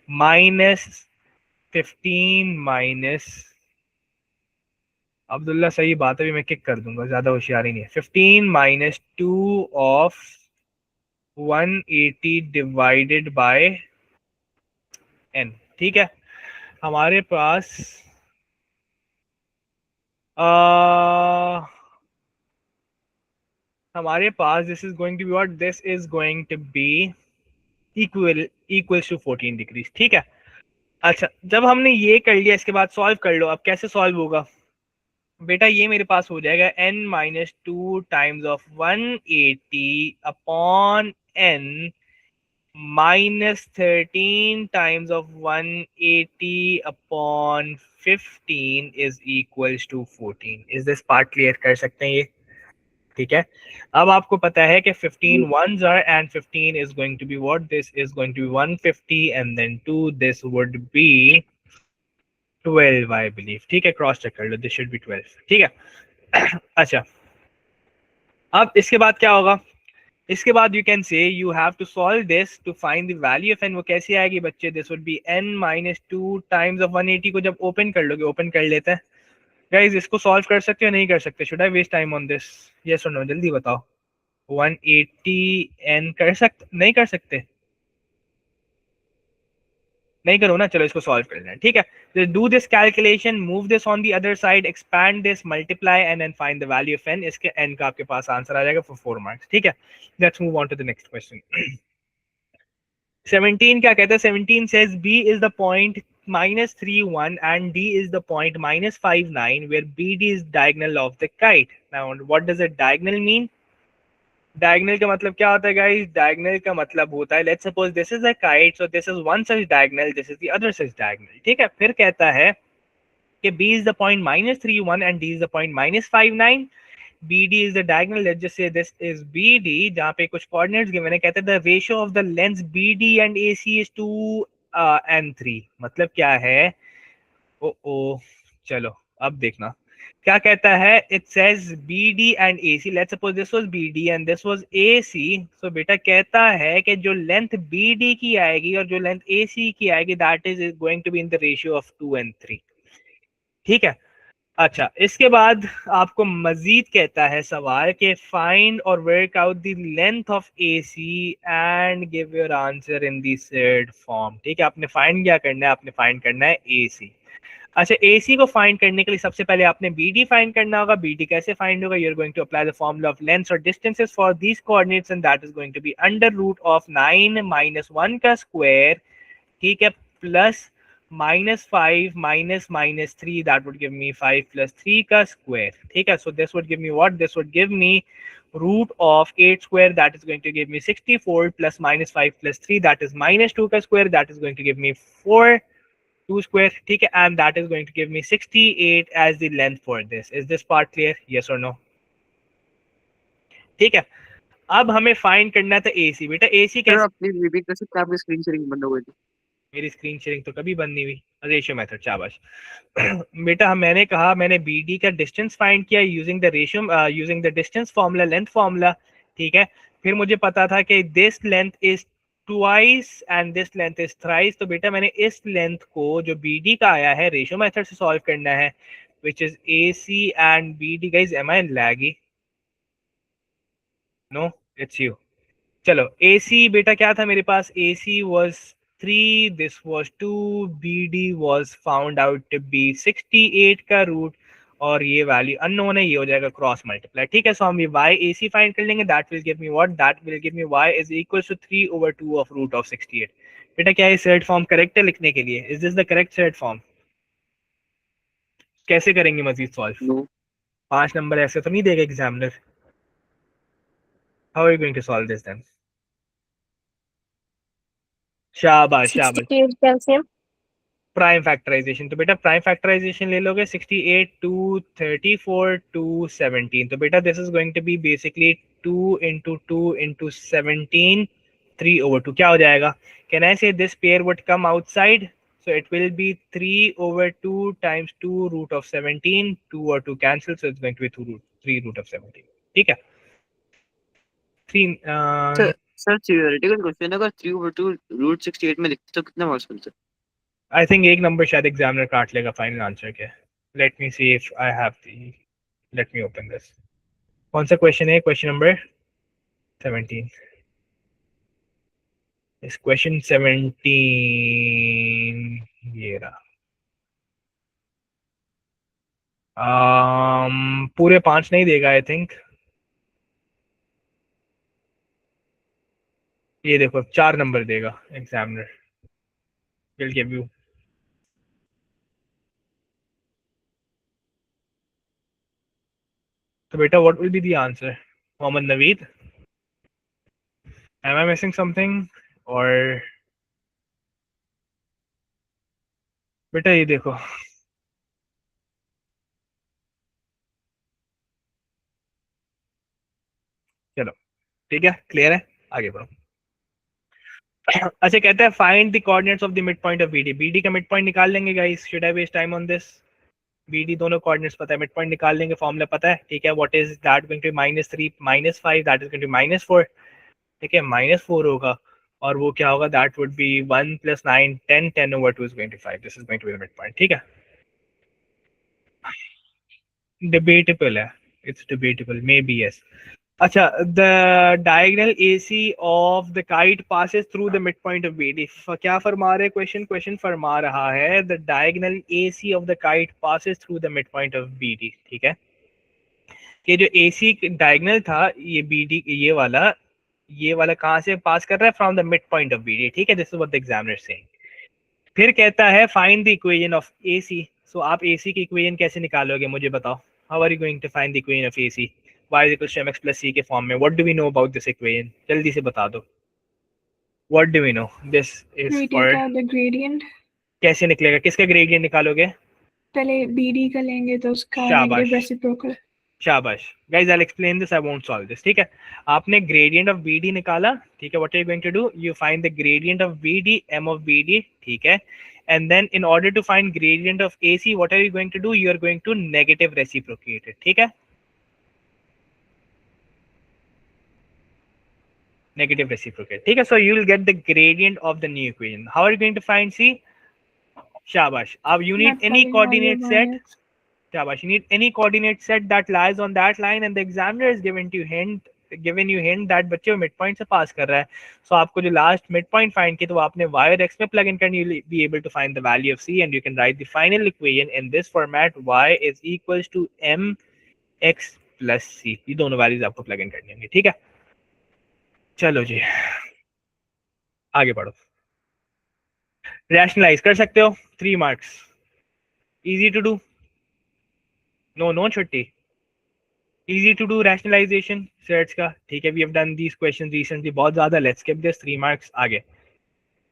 minus 15 minus, Abdullah सही बात है, भी मैं किक कर दूंगा, ज्यादा होशियारी नहीं है. 15 minus 2 of 180 divided by n. ठीक है, हमारे पास हमारे पास this is going to be what? This is going to be equals to 14 degrees. ठीक है. अच्छा, जब हमने ये कर लिया, इसके बाद सॉल्व कर लो. अब कैसे सॉल्व होगा बेटा? ये मेरे पास हो जाएगा n minus 2 times of 180 upon n minus 13 times of 180 upon 15 is equals to 14. Is this part clear? कर सकते हैं ये? ठीक है. अब आपको पता है कि 15 ones are and 15 is going to be what? This is going to be 150 and then 2, this would be 12 I believe. ठीक है, क्रॉस चेक कर लो. This should be 12. ठीक है. अच्छा, अब इसके बाद क्या होगा? इसके बाद you can say you have to solve this to find the value of n. वो कैसे आएगी बच्चे? दिस वुड बी n माइनस 2 टाइम्स ऑफ 180 को जब ओपन कर लोगे, ओपन कर लेते हैं गाइस. इसको सॉल्व कर सकते हो नहीं कर सकते? Should I waste time on this? Yes और नो, जल्दी बताओ. 180 n कर सकते नहीं कर सकते? नहीं करो ना, चलो इसको सॉल्व करना है. ठीक है, do this calculation, move this on the other side, expand this, multiply and then find the value of n. इसके n का आपके पास आंसर आ जाएगा फॉर 4 मार्क्स. ठीक है, let's move on to the next question. 17 क्या कहता है? 17 says B is the point minus 31 and D is the point minus 59 where BD is diagonal of the kite. Now what does a diagonal mean? Diagonal का मतलब क्या होता है guys? Diagonal का मतलब होता है, let's suppose this is a kite, so this is one such diagonal, this is the other such diagonal. ठीक है, फिर कहता है कि B is the point minus 31 and D is the point minus 59. BD is the diagonal. Let's just say this is BD, जहाँ पे कुछ coordinates given है. कहते हैं the ratio of the lengths BD and AC is 2 and 3. मतलब क्या है? ओ चलो अब देखना क्या कहता है. It says BD and AC. Let's suppose this was BD and this was AC. So बेटा कहता है कि जो लेंथ BD की आएगी और जो लेंथ AC की आएगी, that is going to be in the ratio of 2 and 3. ठीक है. अच्छा, इसके बाद आपको मजीद कहता है सवाल के फाइंड और work out the length of AC and give your answer in the said form. ठीक है, आपने फाइंड क्या करना है? आपने फाइंड करना है एसी. अच्छा, एसी को फाइंड करने के लिए सबसे पहले आपने बीडी फाइंड करना होगा. बीडी कैसे फाइंड होगा? You are going to apply the formula of lengths or distances for these coordinates and that is going to be under root of 9 minus 1 का स्क्वायर. ठीक है, plus minus 5 minus minus 3, that would give me 5 plus 3 ka square. ठीक है, so this would give me what? This would give me root of 8 square, that is going to give me 64, plus minus 5 plus 3, that is minus 2 ka square, that is going to give me 4 2 square. ठीक है, and that is going to give me 68 as the length for this. Is this part clear? Yes or no? ठीक है, अब हमें find करना था AC. बेटा AC कैसे? आप प्लीज रिपीट कर सकते हैं? आपकी स्क्रीन शेयरिंग बंद हो गई थी. मेरी स्क्रीन शेयरिंग तो कभी बंद नहीं हुई. रेशियो मेथड, शाबाश. बेटा मैंने कहा मैंने बीडी का डिस्टेंस फाइंड किया using the ratio, using the distance formula, length formula. ठीक है, फिर मुझे पता था कि this length is twice and this length is thrice. तो बेटा मैंने इस लेंथ को जो बीडी का आया है रेशियो मेथड से सॉल्व करना है, which is AC and BD. Guys am I laggy? No, it's you. चलो, AC बेटा क्या था मेरे पास? AC was 3, this was 2, BD was found out to be 68 का रूट, और ये वैल्यू अननोन है, ये हो जाएगा क्रॉस मल्टीप्लाई. ठीक है, सो हम ये YAC फाइंड कर लेंगे. That will give me what? That will give me Y is equals to 3/2 of root of 68. बेटा क्या ये सेट फॉर्म करेक्ट है लिखने के लिए? Is this the correct set form? कैसे करेंगे मजीद सॉल्व? नो. 5 नंबर ऐसे तो नहीं देगा examiner. How are you going to solve this then? शाबाश शाबाश. 68 calcium. प्राइम फैक्टराइजेशन, तो बेटा प्राइम फैक्टराइजेशन ले लोगे 68 2 34 2 17, तो बेटा this is going to be basically 2 into 2 into 17 3/2, क्या हो जाएगा? Can I say this pair would come outside, so it will be 3/2 times 2 root of 17, 2 or 2 cancel, so it's going to be 3 root of 17, ठीक है? 3 sir theoretical question अगर 3/2 root 68 में लिखते तो कितना मार्क्स मिलते? आई थिंक एक number शायद एग्जामिनर काट लेगा फाइनल आंसर के। Late me see if I have the, let me open this. कौन सा क्वेश्चन है? Question number 17। इस क्वेश्चन 17 ये रहा। पूरे 5 नहीं देगा आई थिंक, ये देखो 4 नंबर देगा एग्जामिनर। विल गिव यू, तो बेटा what will be the answer? Mohammed Naveed, am I missing something? और बेटा ये देखो, चलो ठीक है, क्लियर है, आगे बढ़ो। अच्छा, कहता है find the coordinates of the mid point of BD. BD का मिड पॉइंट निकाल लेंगे guys, should I waste time on this? BD दोनों कोऑर्डिनेट्स पता है, मिड पॉइंट निकाल लेंगे, फॉर्मूला पता है, ठीक है? What is that going to be -3 -5, that is going to -4, ठीक है? -4 होगा, और वो क्या होगा? That would be 1 + 9 10, 10/2 is going to 5, this is going to be the mid point, ठीक है? डिबेटेबल है, it's debatable, maybe yes. अच्छा, the diagonal AC of the kite passes through the midpoint of BD। क्या फरमा रहे question फरमा रहा है the diagonal AC of the kite passes through the midpoint of BD, ठीक है? ये जो AC diagonal था, ये BD, ये वाला कहाँ से पास कर रहा है? From the mid point of BD, ठीक है? This is what the examiner saying. फिर कहता है find the equation of AC। So आप AC की इक्वेशन कैसे निकालोगे, मुझे बताओ। How are you going to find the equation of AC? y is equals to mx plus c के फॉर्म में। What do we know about this equation? जल्दी से बता दो। What do we know? This is We for, take out the gradient. कैसे निकलेगा? किसका gradient निकालोगे? पहले BD का लेंगे तो उसका शाबाश, नेगेटिव रेसिप्रोकल। शाबाश guys, I will explain this, I won't solve this, ठीक है? आपने ग्रेडियंट ऑफ BD निकाला, ठीक है? What are you going to do? You find the gradient of BD, m of BD, ठीक है? And then in order to find gradient of AC, what are you going to do? You are going to negative reciprocate it, ठीक है? Negative reciprocate, ठीक है? So you will get the gradient of the new equation. How are you going to find C? Shabash. You need any coordinate set. Shabash. You need any coordinate set that lies on that line, and the examiner is given you hint that बच्चे mid point से पास कर रहा है। So आपको जो last mid point find की, तो आपने y और x में प्लग इन करनी, you'll be able to find the value of C, and you can write the final equation in this format: y is equals to mx plus c। ये दोनों values आपको plug in करनी होंगी, ठीक है? चलो जी, आगे बढ़ो। रैशनलाइज कर सकते हो, 3 marks, easy to do. No छुट्टी, easy to do rationalization sets का, ठीक है? We have done these questions recently बहुत ज्यादा, लेट्स स्किप दिस, 3 मार्क्स, आगे,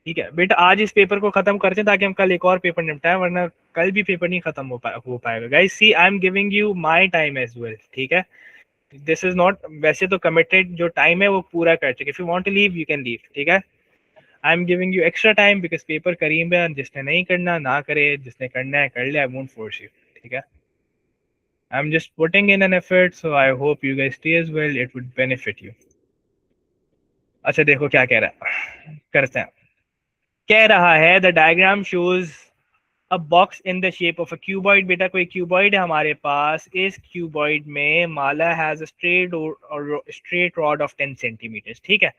ठीक है? बेटा आज इस पेपर को खत्म करते हैं ताकि हम कल एक और पेपर निपटाएं, वरना कल भी पेपर नहीं खत्म हो पाएगा। Guys see, I am giving you my time as well, ठीक है? दिस इज नॉट, वैसे तो कमिटेड जो टाइम है वो पूरा कर चुके। If you want to leave you can leave, ठीक है? I am giving you extra time because paper करीब है, जिसने नहीं करना ना करे, जिसने करना है कर ले, आई वोंट फोर्स यू, ठीक है? I'm just putting in an effort, so I hope you guys stay as well. It would benefit you. अच्छा देखो क्या कह रहा है, करते हैं। कह रहा है the diagram shows a box in the shape of a cuboid। बेटा कोई cuboid है हमारे पास, इस cuboid में माला has a straight rod of 10 centimeters, ठीक है?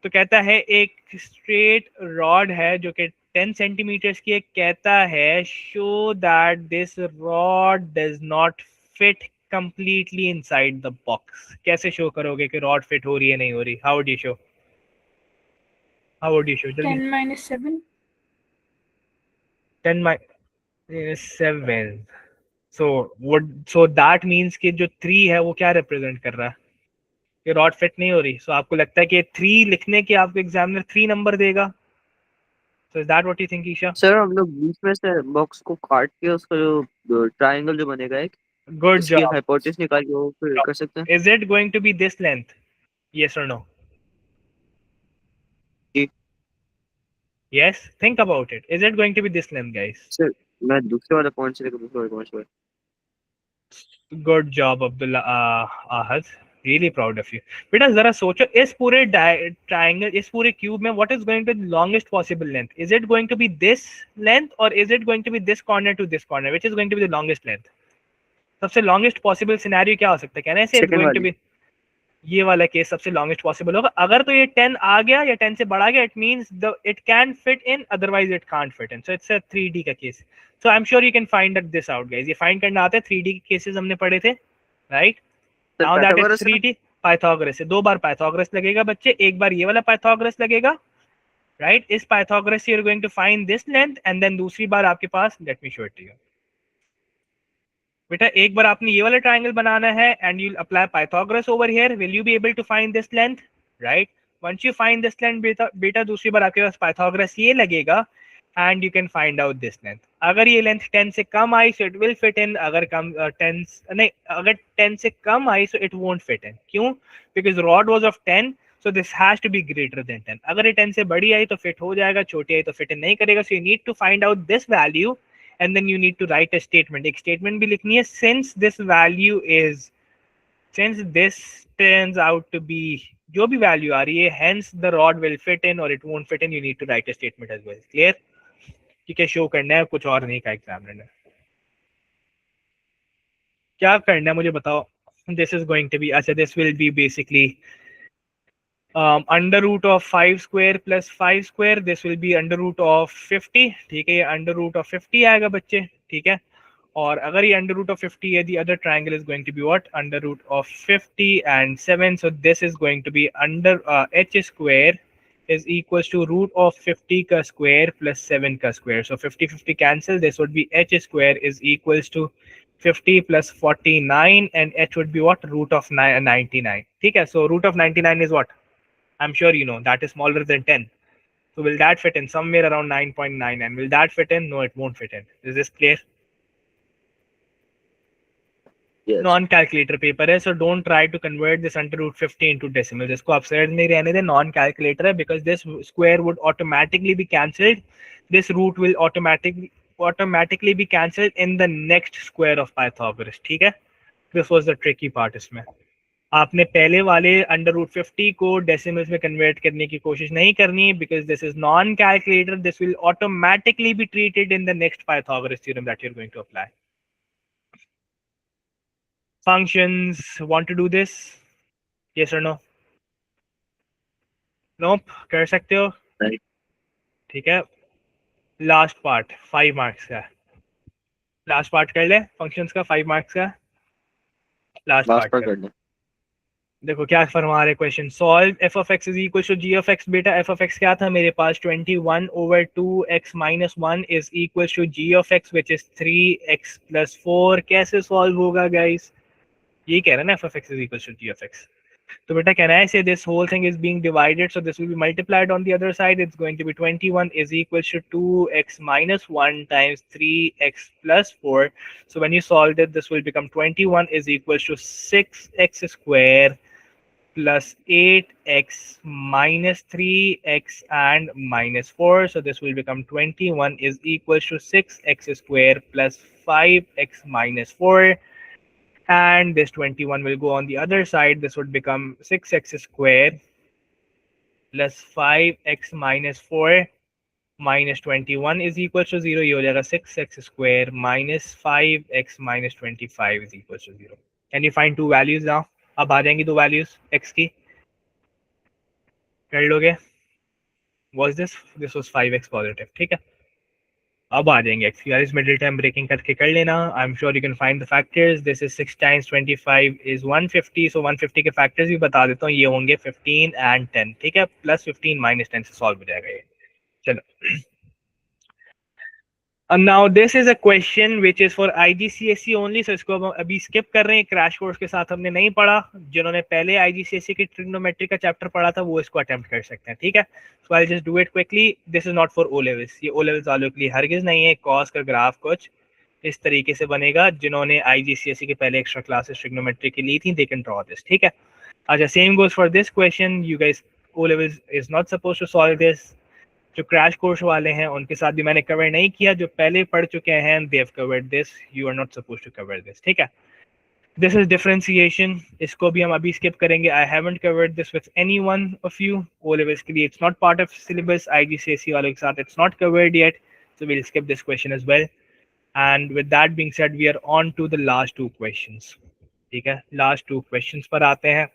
तो कहता है एक स्ट्रेट रॉड है जो कि 10 सेंटीमीटर्स की है। कहता है show that this rod does not fit completely inside the box. कैसे शो करोगे कि रॉड फिट हो रही है नहीं हो रही? How would you show? 10 - 7। 10 - 7, so that means कि जो 3 है वो क्या रिप्रेजेंट कर रहा है? कि रॉड फिट नहीं हो रही। सो आपको लगता है कि 3 लिखने के आपको एग्जामिनर 3 नंबर देगा? So is that what you think, Isha? Sir हम लोग बीच में से बॉक्स को काट के उसका जो ट्रायंगल जो बनेगा एक Good उसकी job. हाइपोटेन्यूज निकाल के वो फिर कर सकते हैं. Is it going to be this length? Yes or no? जी. Yes. Think about it. Is it going to be this length, guys? Sir मैं दूसरे वाले पॉइंट से लेकर दूसरे वाले पॉइंट पर. Good job, Abdullah Ahad. Really proud of you. बेटा जरा सोचो इस पूरे ट्रायंगल इस पूरे क्यूब में what is going to be the longest possible length? Is it going to be this length or is it going to be this corner to this corner? Which is going to be the longest length? सबसे longest possible scenario क्या हो सकता है? कहने से it's Second going to वाली. be ये वाला केस सबसे longest possible होगा. अगर तो ये 10 आ गया या 10 से बढ़ा गया, it means it can fit in, otherwise it can't fit in. So it's a 3D का case. So I'm sure you can find this out, guys. ये find करना आता है. 3D के केसेस हमने पढ़े थे, right? Sir Now that is Pythagoras है ना? 3D पाइथागोरस से 2 बार पाइथागोरस लगेगा बच्चे, एक बार ये वाला पाइथागोरस लगेगा, राइट? इस पाइथागोरस से you are going to find this length and then दूसरी बार आपके पास, let me show it to you. बेटा एक बार आपने ये वाला ट्रायंगल बनाना है and you apply Pythagoras over here, will you be able to find this length, right? Once you find this length बेटा दूसरी बार आपके पास पाइथागोरस ये लगेगा and you can find out this length. अगर ये लेंथ 10 से कम आई so it will fit in, अगर कम 10 नहीं अगर 10 से कम आई so it won't fit in. क्यों? Because rod was of 10 so this has to be greater than 10. अगर ये 10 से बड़ी आई तो fit हो जाएगा, छोटी आई तो fit in नहीं करेगा. So you need to find out this value and then you need to write a statement. एक statement भी लिखनी है, since this value is, since this turns out to be जो भी value आ रही है, hence the rod will fit in or it won't fit in, you need to write a statement as well. Clear? ठीक है, show करना है, कुछ और नहीं का एग्जामिनर ने. क्या करना है मुझे बताओ. This is going to be, अच्छा this will be basically under root of 5 square plus 5 square, this will be under root of 50. ठीक है, ये अंडर रूट ऑफ 50 आएगा बच्चे. ठीक है, और अगर ये अंडर रूट ऑफ 50 है, the other triangle is going to be what, under root of 50 and 7. So this is going to be under h square is equals to root of 50 ka square plus 7 ka square. So 50 cancel, this would be h square is equals to 50 plus 49 and h would be what, root of 99. ठीक है, so root of 99 is what, I'm sure you know that is smaller than 10. So will that fit in somewhere around 9.9 and will that fit in? No, it won't fit in. Is this clear? Yes. Non calculator paper है, so don't try to convert this under root 50 into decimal. इसको अपसाइड नहीं रहने दे, non calculator है, because this square would automatically be cancelled, this root will automatically be cancelled in the next square of Pythagoras. ठीक है, this was the tricky part. इसमें आपने पहले वाले अंडर रूट 50 को डेसिमल्स में कन्वर्ट करने की कोशिश नहीं करनी, because this is non calculator, this will automatically be treated in the next Pythagoras theorem that you are going to apply. Functions, want to do this? Yes or no? Nope. कर सकते हो? Right. ठीक है, last part 5 marks का. Last part कर ले functions का, 5 marks का लास्ट लास्ट पार्ट पर कर. करना. देखो क्या फरमा रहे question. Solve F of X is equal to G of X. बेटा एफ ऑफ एक्स क्या था मेरे पास, 21 over 2x minus 1 is equal to g of x which is 3x plus 4. कैसे सॉल्व होगा गाइस? ये कह रहा है ना, F of X is equal to G of X. तो बेटा कहना है, say this whole thing is being divided, so this will be multiplied on the other side. It's going to be 21 is equal to 2x minus 1 times 3x plus 4. So when you solve it, this will become 21 is equal to 6x square plus 8x minus 3x and minus 4. So this will become 21 is equal to 6x square plus 5x minus 4. And this 21 will go on the other side. This would become 6x square plus 5x minus 4 minus 21 is equal to 0. ये हो जाएगा 6x square minus 5x minus 25 is equal to 0. Can you find two values now? अब आ जाएंगी दो values x की, कर लोगे? Was this was 5x positive. ठीक है, अब आ जाएंगे x. यार इस मिडिल टर्म ब्रेकिंग करके कर लेना. आई am sure you can find the factors. This is 6 times 25 is 150. सो 150 के फैक्टर्स भी बता देता हूँ, ये होंगे 15 and 10. ठीक है, प्लस 15 माइनस 10 से सॉल्व हो जाएगा ये. चलो Now this is a question which is for IGCSE only, so इसको हम अभी skip कर रहे हैं, क्रैश कोर्स के साथ हमने नहीं पढ़ा. जिन्होंने पहले IGCSE की ट्रिग्नोमेट्री का चैप्टर पढ़ा था वो इसको अटेम्प्ट कर सकते हैं, ठीक है. So I'll just do it quickly. This is not for O levels. ये O levels वालों के लिए हरगिज नहीं है. cos का ग्राफ कुछ इस तरीके से बनेगा. जिन्होंने IGCSE के पहले एक्स्ट्रा क्लासेस ट्रिग्नोमेट्री की ली थी, they can draw this, ठीक है. अच्छा, same goes for this question. You guys, O levels is not supposed to solve this. जो क्रैश कोर्स वाले हैं उनके साथ भी मैंने कवर नहीं किया. जो पहले पढ़ चुके हैं they have covered this. You are not supposed to cover this, ठीक है. This is differentiation. इसको भी हम अभी skip करेंगे. I haven't covered this with any one of you. O levels के लिए it's not part of syllabus. IGCSE वालों के साथ it's not covered yet. So we'll skip this question as well. And with that being said, we are on to the last two questions. ठीक है, last two questions पर आते हैं.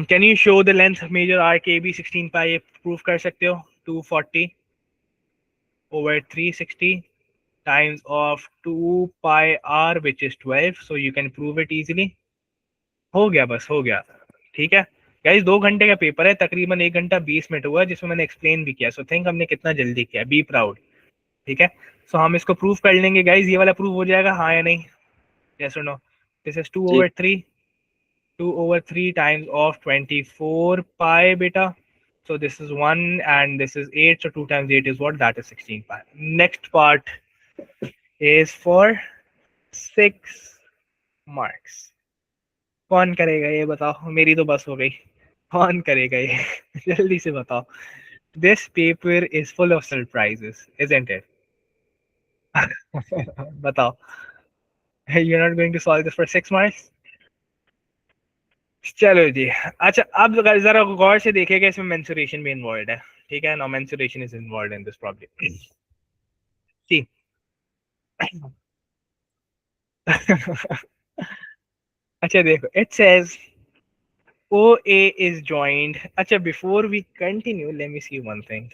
Can you show the length major arc AB 16 pi? ये proof कर सकते हो. 240 over 360 times of 2 pi r which is 12. So you can prove it easily. हो गया, बस हो गया, ठीक है. गाइस 2 घंटे का पेपर है, तकरीबन 1 घंटा 20 मिनट हुआ जिसमें मैंने एक्सप्लेन भी किया. सो थिंक हमने कितना जल्दी किया. बी प्राउड, ठीक है. सो हम इसको प्रूफ कर लेंगे गाइस. ये वाला प्रूफ हो जाएगा, हाँ या नहीं? यस और no? This is 2 over 3. 2 over 3 times of 24 pi beta. So this is 1 and this is 8. So 2 times 8 is what? That is 16 pi. Next part is for 6 marks. कौन करेगा ये बताओ? मेरी तो बस हो गई. कौन करेगा ये? जल्दी से बताओ. This paper is full of surprises, isn't it? बताओ. You're not going to solve this for 6 marks? चलो जी. अच्छा, अब जरा गौर से देखिएगा, इसमें मेंसुरेशन भी इन्वॉल्व है, ठीक है. No, mensuration is involve in this problem. See अच्छा देखो, it says OA is joined. अच्छा, before we continue, let me see one thing.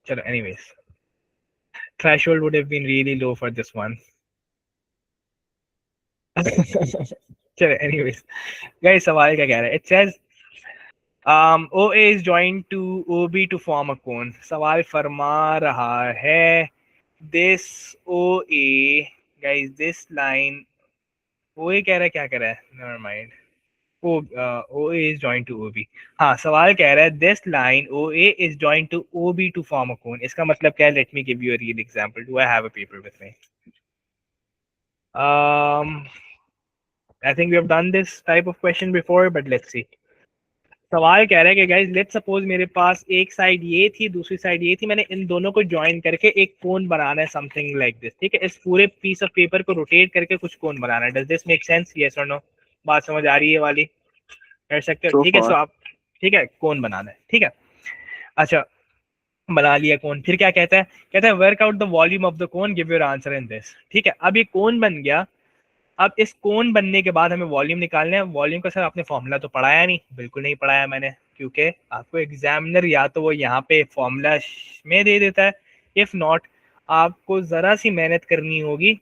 चलो, anyways, threshold would have been really low for this one. चलो, anyways, guys, सवाल क्या कह रहा है? It says OA is joined to OB to form a cone. सवाल फरमा रहा है this OA, guys, this line OA कह रहा है, क्या कह रहा है? Never mind. OA is joined to OB. हाँ, सवाल कह रहा है this line OA is joined to OB to form a cone. इसका मतलब क्या है? Let me give you a real example. Do I have a paper with me? I think we have done this type of question before, but let's see. सवाल कह रहा है कि guys let's suppose मेरे पास एक साइड ये थी, दूसरी साइड ये थी. मैंने इन दोनों को ज्वाइन करके एक कोन बनाना है, समथिंग लाइक दिस, ठीक है. इस पूरे पीस ऑफ पेपर को रोटेट करके कुछ कोन बनाना है. Does this make sense? Yes और नो? बात समझ आ रही है वाली? कर सकते हो, ठीक है. सो आप, ठीक है, कोन बनाना है, ठीक है. अच्छा, बना लिया कोन. फिर क्या कहता है? कहता है work out the volume of the cone, give your answer in this, ठीक है. अब ये कोन बन गया. अब इस कोन बनने के बाद हमें वॉल्यूम निकालना है. वॉल्यूम का सर आपने फॉर्मूला तो पढ़ाया नहीं? बिल्कुल नहीं पढ़ाया मैंने, क्योंकि आपको एग्जामिनर या तो वो यहाँ पे फॉर्मूला में दे देता है, इफ नॉट आपको ज़रा सी मेहनत करनी होगी,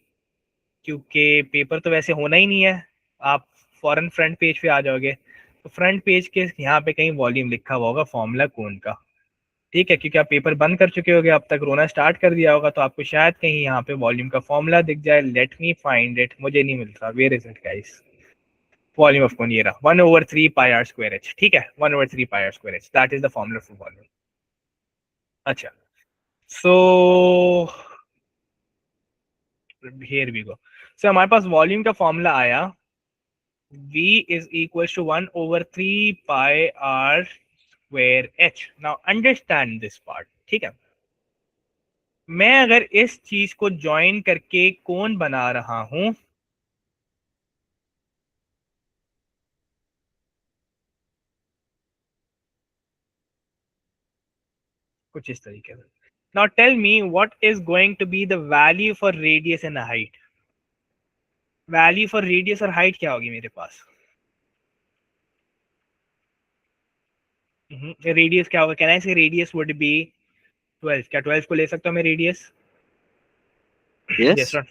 क्योंकि पेपर तो वैसे होना ही नहीं है. आप फॉरन फ्रंट पेज पे आ जाओगे तो फ्रंट पेज के यहाँ पे कहीं वॉल्यूम लिखा हुआ होगा फॉर्मूला कोन का, ठीक है. क्योंकि आप पेपर बंद कर चुके होगे, अब तक रोना स्टार्ट कर दिया होगा, तो आपको शायद कहीं यहाँ पे वॉल्यूम का फॉर्मूला दिख जाए. Let me find it. मुझे नहीं मिलता. Where is it guys? Volume of cone ये रहा, 1/3 पाई आर स्क्वायर एच, ठीक है. 1/3 pi r square H, that is the formula for volume. अच्छा, so here we go. So हमारे पास वॉल्यूम का फॉर्मूला आया, V is equals to 1/3 pi r square h. Now understand this part, ठीक है. मैं अगर इस चीज को ज्वाइन करके कोन बना रहा हूं, कुछ इस तरीके से. Now tell me what is going to be the value for radius and height. Value for radius और हाइट क्या होगी मेरे पास? रेडियस क्या होगा? कैन आई से रेडियस वुड बी 12. क्या 12 को ले सकता हूँ मैं radius? Yes. Sir.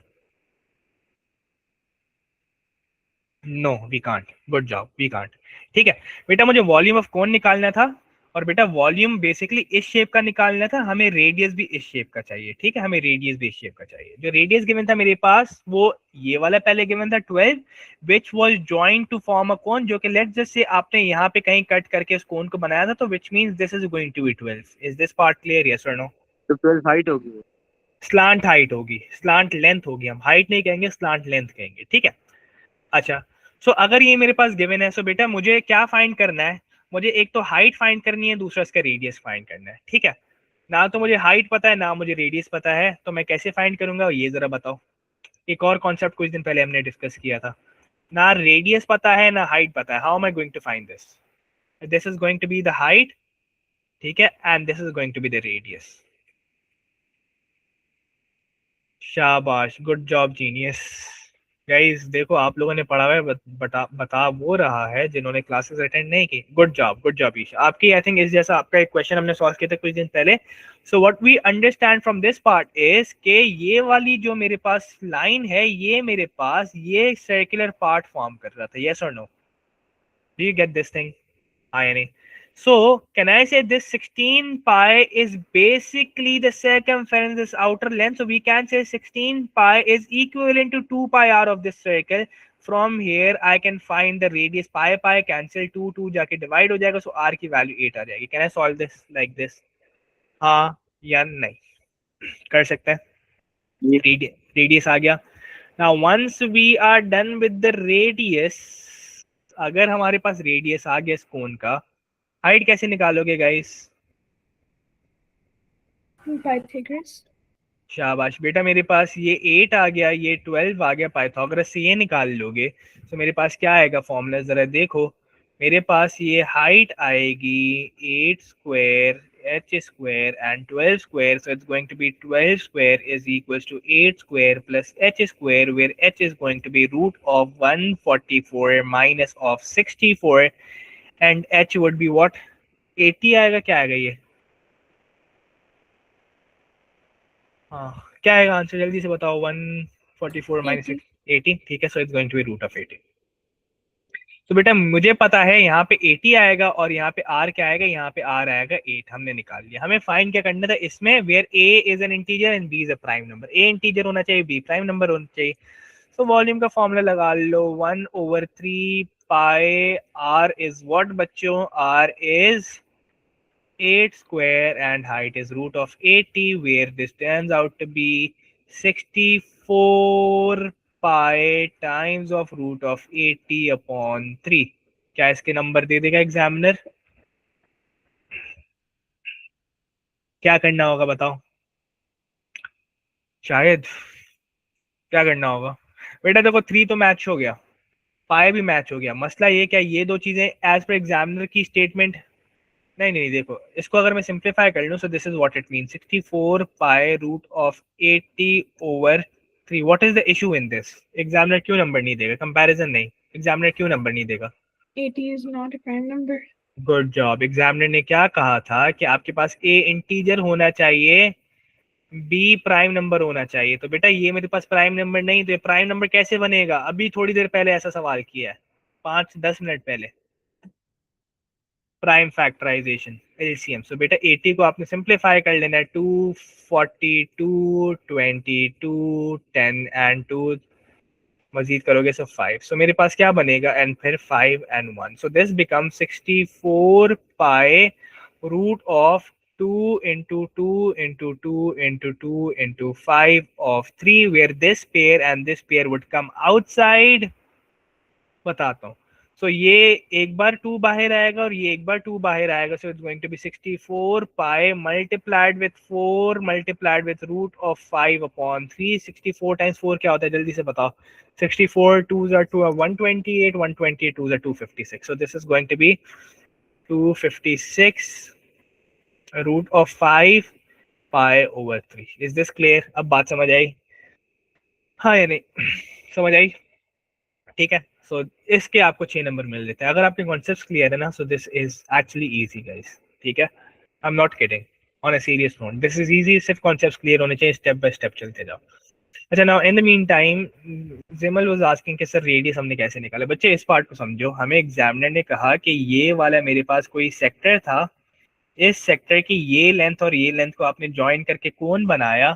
No we can't, good job, we can't. ठीक है बेटा, मुझे वॉल्यूम ऑफ कोन निकालना था, और बेटा वॉल्यूम बेसिकली इस शेप का निकालना था, हमें रेडियस भी इस शेप का चाहिए। ठीक है, हमें रेडियस भी इस शेप का चाहिए। जो रेडियस गिवन था मेरे पास वो ये वाला पहले गिवन था 12, which was joined to form a cone, जो कि लेट्स जस्ट से आपने यहाँ पे कहीं कट करके उस कोन को बनाया था, तो which means this is going to be 12। Is this part clear, yes और नो? तो 12 हाइट होगी। स्लांट हाइट होगी, स्लांट लेंथ होगी, हम हाइट नहीं कहेंगे, स्लांट लेंथ कहेंगे। ठीक है, अच्छा। सो अगर ये मेरे पास गिवन है, सो बेटा मुझे क्या फाइंड करना है? मुझे एक तो हाइट फाइंड करनी है, दूसरा इसका रेडियस फाइंड करना है। ठीक है, ना तो मुझे हाइट पता है ना मुझे रेडियस पता है, तो मैं कैसे फाइंड करूंगा ये जरा बताओ। एक और कॉन्सेप्ट कुछ दिन पहले हमने डिस्कस किया था, ना रेडियस पता है ना हाइट पता है, how am I going to find this? This is going to be the height, ठीक है, and this is going to be the radius. शाबाश, गुड जॉब जीनियस। गाइस देखो, आप लोगों ने पढ़ा हुआ है, बता वो रहा है जिन्होंने क्लासेस अटेंड नहीं की। Good job, good job Isha. आपकी आई थिंक इस जैसा आपका एक क्वेश्चन हमने सॉल्व किया था कुछ दिन पहले। So what we understand from this part is के ये वाली जो मेरे पास लाइन है, ये मेरे पास ये सर्कुलर पार्ट फॉर्म कर रहा था, यस और no? Do you get this thing? हाँ या नहीं? So can I say this 16 pi is basically the circumference, this outer length? So we can say 16 pi is equivalent to 2 pi r of this circle. From here I can find the radius, pi cancel, 2 जाके divide हो जाएगा, so r की value 8 आ जाएगी। Can I solve this like this? हाँ या नहीं? कर सकते हैं। Radius आ गया। Now once we are done with the radius, अगर हमारे पास radius आ गया इस कोन का, हाइट कैसे निकालोगे गाइस? Pythagoras. शाबाश बेटा, मेरे पास ये 8 आ गया, ये 12 आ गया, पाइथागोरस से ये निकाल लोगे तो मेरे पास क्या आएगा फॉर्मूला, जरा देखो। मेरे पास ये हाइट आएगी 8 square h square and 12 square, so it's going to be 12 square is equals to 8 square plus h square, where h is going to be root of 144 minus of 64 and h would be what? 80 आएगा, क्या आएगा ये? हाँ, क्या आएगा answer, जल्दी से बताओ। 144 माइनस 80, ठीक है, so it's going to be root of 80। तो बेटा मुझे पता है यहाँ पे 80 आएगा और यहाँ पे r क्या आएगा, यहाँ पे r आएगा 8, हमने निकाल लिया। हमें फाइंड क्या करना था इसमें, where a is an integer and b is a prime number. a integer होना चाहिए, b प्राइम नंबर होना चाहिए। तो वॉल्यूम का फॉर्मूला लगा लो, 1/3 पाई r इज व्हाट बच्चों, r is 8 square and height is root of 80, where this turns out to be 64 pi times of root of 80 upon 3। क्या इसके नंबर दे देगा एग्जामिनर? क्या करना होगा बताओ, शायद क्या करना होगा? बेटा देखो 3 तो मैच हो गया, पाई भी मैच हो गया, मसला ये क्या, ये दो चीजें एज पर एग्जामिनर की स्टेटमेंट, नहीं देखो इसको अगर मैं सिंप्लीफाई कर लूं, so this is what it means, 64 pi root of 80 over 3। What is the issue in this? Examiner क्यों नंबर नहीं देगा? कंपैरिजन नहीं, एग्जामिनर क्यों नंबर नहीं देगा? 80 is not a prime number. Good job. Examiner ने क्या कहा था कि आपके पास a इंटीजर होना चाहिए, b प्राइम नंबर होना चाहिए। तो बेटा ये मेरे पास प्राइम नंबर नहीं, तो ये प्राइम नंबर कैसे बनेगा? अभी थोड़ी देर पहले ऐसा सवाल किया है, 5-10 मिनट पहले, प्राइम फैक्टराइजेशन एलसीएम। सो बेटा 80 को आपने सिंप्लीफाई कर लेना है, 242 22 10 एंड 2 मजीद करोगे सो 5। सो मेरे पास क्या बनेगा, एंड फिर 5 and 1, so this become 64 pi root of 2 into 2 into 2 into 2 into 5 of 3, where this pair and this pair would come outside। बताता हूँ। सो ये एक बार 2 बाहर आएगा और ये एक बार 2 बाहर आएगा, so it's going to be 64 pi multiplied with 4 multiplied with root of 5 upon 3। 64 times 4 क्या होता है जल्दी से बताओ? 64 2s are 128, 128 2s are 256, so this is going to be 256 root of 5 pi over 3। Is this clear? अब बात समझ आई? हाँ या नहीं समझ आई? ठीक है, सो इसके आपको 6 नंबर मिल देते हैं अगर आपके कॉन्सेप्ट्स क्लियर है ना। So this is actually easy guys, ठीक है, I am not kidding, on a serious note this is easy. सिर्फ कॉन्सेप्ट्स क्लियर होने चाहिए, स्टेप बाय स्टेप चलते जाओ। अच्छा, now in the mean time Zimal was asking कि सर रेडियस हमने कैसे निकाला। बच्चे इस पार्ट को समझो, हमें एग्जामिनर ने कहा कि ये वाला मेरे पास कोई सेक्टर था, इस सेक्टर की ये लेंथ और ये लेंथ को आपने ज्वाइन करके कोन बनाया,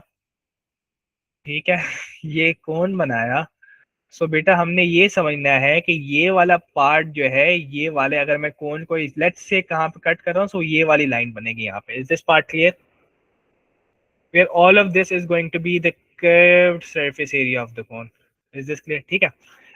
ठीक है ये कोन बनाया। सो बेटा हमने ये समझना है कि ये वाला पार्ट जो है, ये वाले अगर मैं कोन को लेट्स से कहाँ पे कट कर रहा हूँ, सो ये वाली लाइन बनेगी यहाँ पे। Is this part clear? where all of this is going to be the curved surface area of the cone. Is this clear? ठीक है।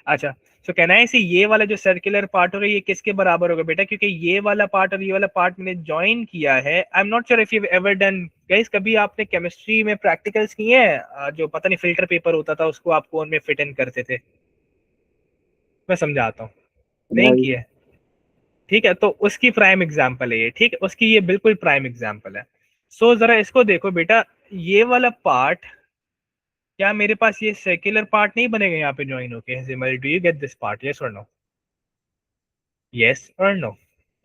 अच्छा, so can I say ये वाला जो सर्कुलर पार्ट होगा ये किसके बराबर होगा बेटा? क्योंकि ये वाला पार्ट और ये वाला पार्ट मैंने ज्वाइन किया है। I am not sure if you ever done guys, कभी आपने केमिस्ट्री में प्रैक्टिकल्स किए हैं जो पता नहीं फिल्टर पेपर होता था उसको आप कोन में फिट इन करते थे? मैं समझाता हूँ, नहीं नहीं। किया? ठीक है, तो उसकी प्राइम एग्जांपल है ये, ठीक है, उसकी ये बिल्कुल प्राइम एग्जांपल है। सो जरा इसको देखो बेटा, ये वाला पार्ट, क्या मेरे पास ये सर्कुलर पार्ट नहीं बनेगा यहाँ पे ज्वाइन होके? Similar, do you get this part? Yes और नो? यस और no?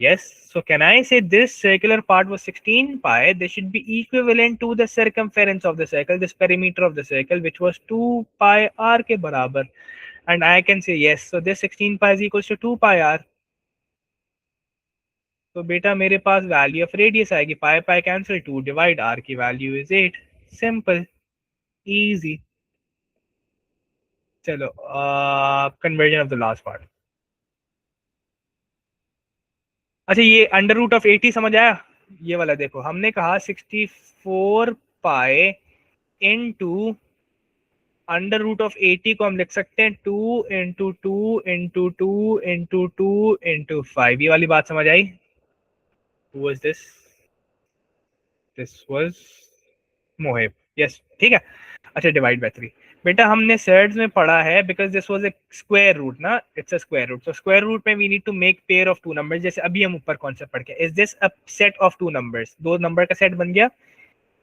yes, so can I say this circular part was 16 pi? This should be equivalent to the circumference of the circle, this perimeter of the circle, which was 2 pi r के बराबर, and I can say yes, so this 16 pi is equals to 2 pi r. तो बेटा मेरे पास value of radius आएगी, pi pi cancel, 2 divide r की value is 8। Simple, easy. चलो conversion of the last part. अच्छा, ये अंडर रूट ऑफ 80 समझ आया? ये वाला देखो, हमने कहा 64 pi into under root of 80 को हम लिख सकते हैं 2 इंटू 2 इंटू 2 इंटू 2 इंटू 5। ये वाली बात समझ आई? Who was this? This was Mohib, yes, ठीक है। अच्छा, डिवाइड बाय 3 बेटा हमने सर्ड्स में पढ़ा है, because this was a square root ना, इट्स अ स्क्वायर रूट, तो स्क्वायर रूट में we need to make pair of two numbers. जैसे अभी हम ऊपर कॉन्सेप्ट पढ़ के, is this a set of two numbers, दो नंबर का सेट बन गया,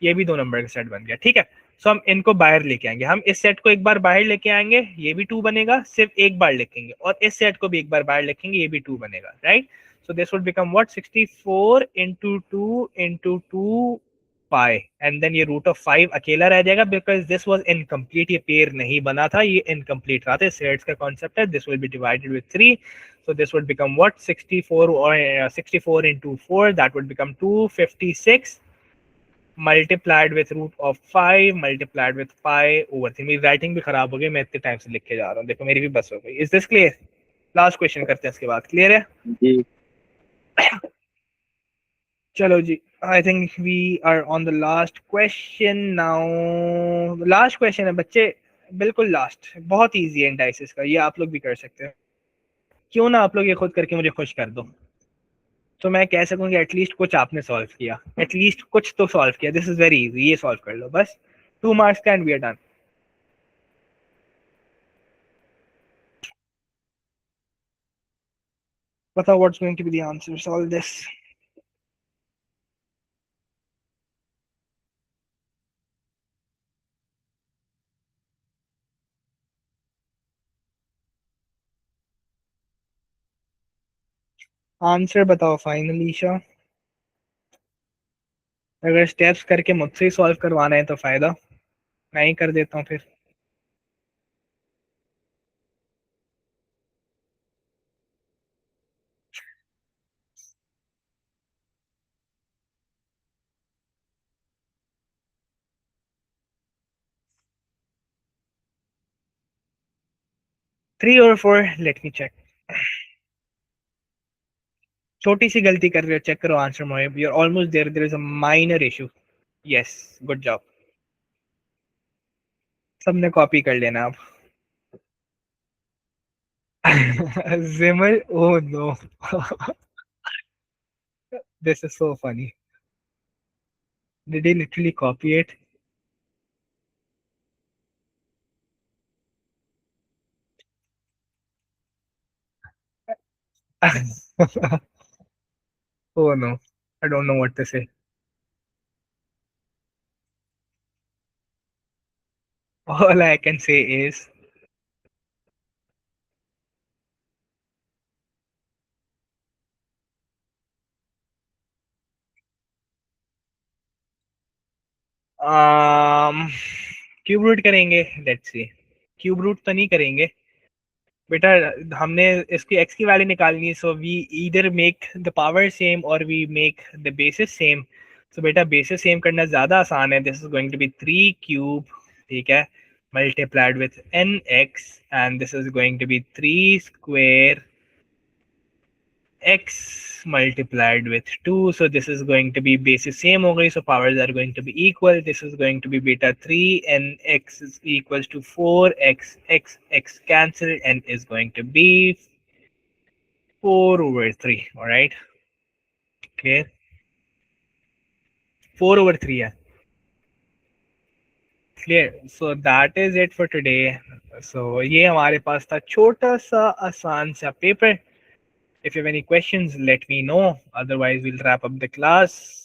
ये भी दो नंबर का सेट बन गया, ठीक है। सो हम इनको बाहर लेके आएंगे, हम इस सेट को एक बार बाहर लेके आएंगे, ये भी 2 बनेगा, सिर्फ एक बार लिखेंगे, और इस सेट को भी एक बार बाहर लिखेंगे, ये भी 2 बनेगा, right? So this would become what, 64 into 2 into 2 pi, and then ये रूट ऑफ 5 अकेला रह जाएगा, बिकॉज दिस वाज इनकम्प्लीट, ये पेयर नहीं बना था, ये इनकम्प्लीट रहा था। सेट्स का कॉन्सेप्ट है, this will B divided with 3, so this would become what, 64 or 64 into 4, that would become 256 multiplied with root of 5 multiplied with pi over 3। मेरी राइटिंग भी खराब हो गई, मैं इतने टाइम से लिख के जा रहा हूँ, देखो मेरी भी बस हो गई। Is this clear? Last question करते हैं इसके बाद, क्लियर है? जी। चलो जी, I think we are on the last question now. Last question है बच्चे, बिल्कुल लास्ट, बहुत इजी है इंडाइसिस का, ये आप लोग भी कर सकते हैं। क्यों ना आप लोग ये खुद करके मुझे खुश कर दो, तो मैं कह सकूं कि एटलीस्ट कुछ आपने सॉल्व किया, एटलीस्ट कुछ तो सॉल्व किया। दिस इज वेरी इजी, ये सॉल्व कर लो बस, 2 मार्क्स का एंड वी आर डन। बताओ what's going to be the answers all this. Answer बताओ फाइनली ईशा, अगर स्टेप्स करके मुझसे ही सॉल्व करवाना है तो फायदा, मैं ही कर देता हूँ फिर। थ्री और फोर, लेट मी चेक। छोटी सी गलती कर रहे हो, चेक करो answer Mohib, you are almost there, there is a minor issue. Yes, good job, सबने कॉपी कर लेना अब। Zimal, oh no, this is so funny, did he literally copy it? Oh no, I don't know what to say. All I can say is um cube root करेंगे, let's see. Cube root तो नहीं करेंगे बेटा, हमने इसकी x की value निकालनी है, so we either make the power same और we make the basis same. So बेटा बेसिस सेम करना ज़्यादा आसान है। This is going to be 3 cube, ठीक है, multiplied with nx, and this is going to be 3 square x multiplied with 2. So this is going to be basis same हो गई, so powers are going to be equal. This is going to be beta 3 and x is equals to 4x, x cancel, and is going to be 4 over 3. All right, clear? 4 over 3 है clear. So that is it for today. So ये हमारे पास था छोटा सा आसान सा paper. If you have any questions, let me know. Otherwise, we'll wrap up the class.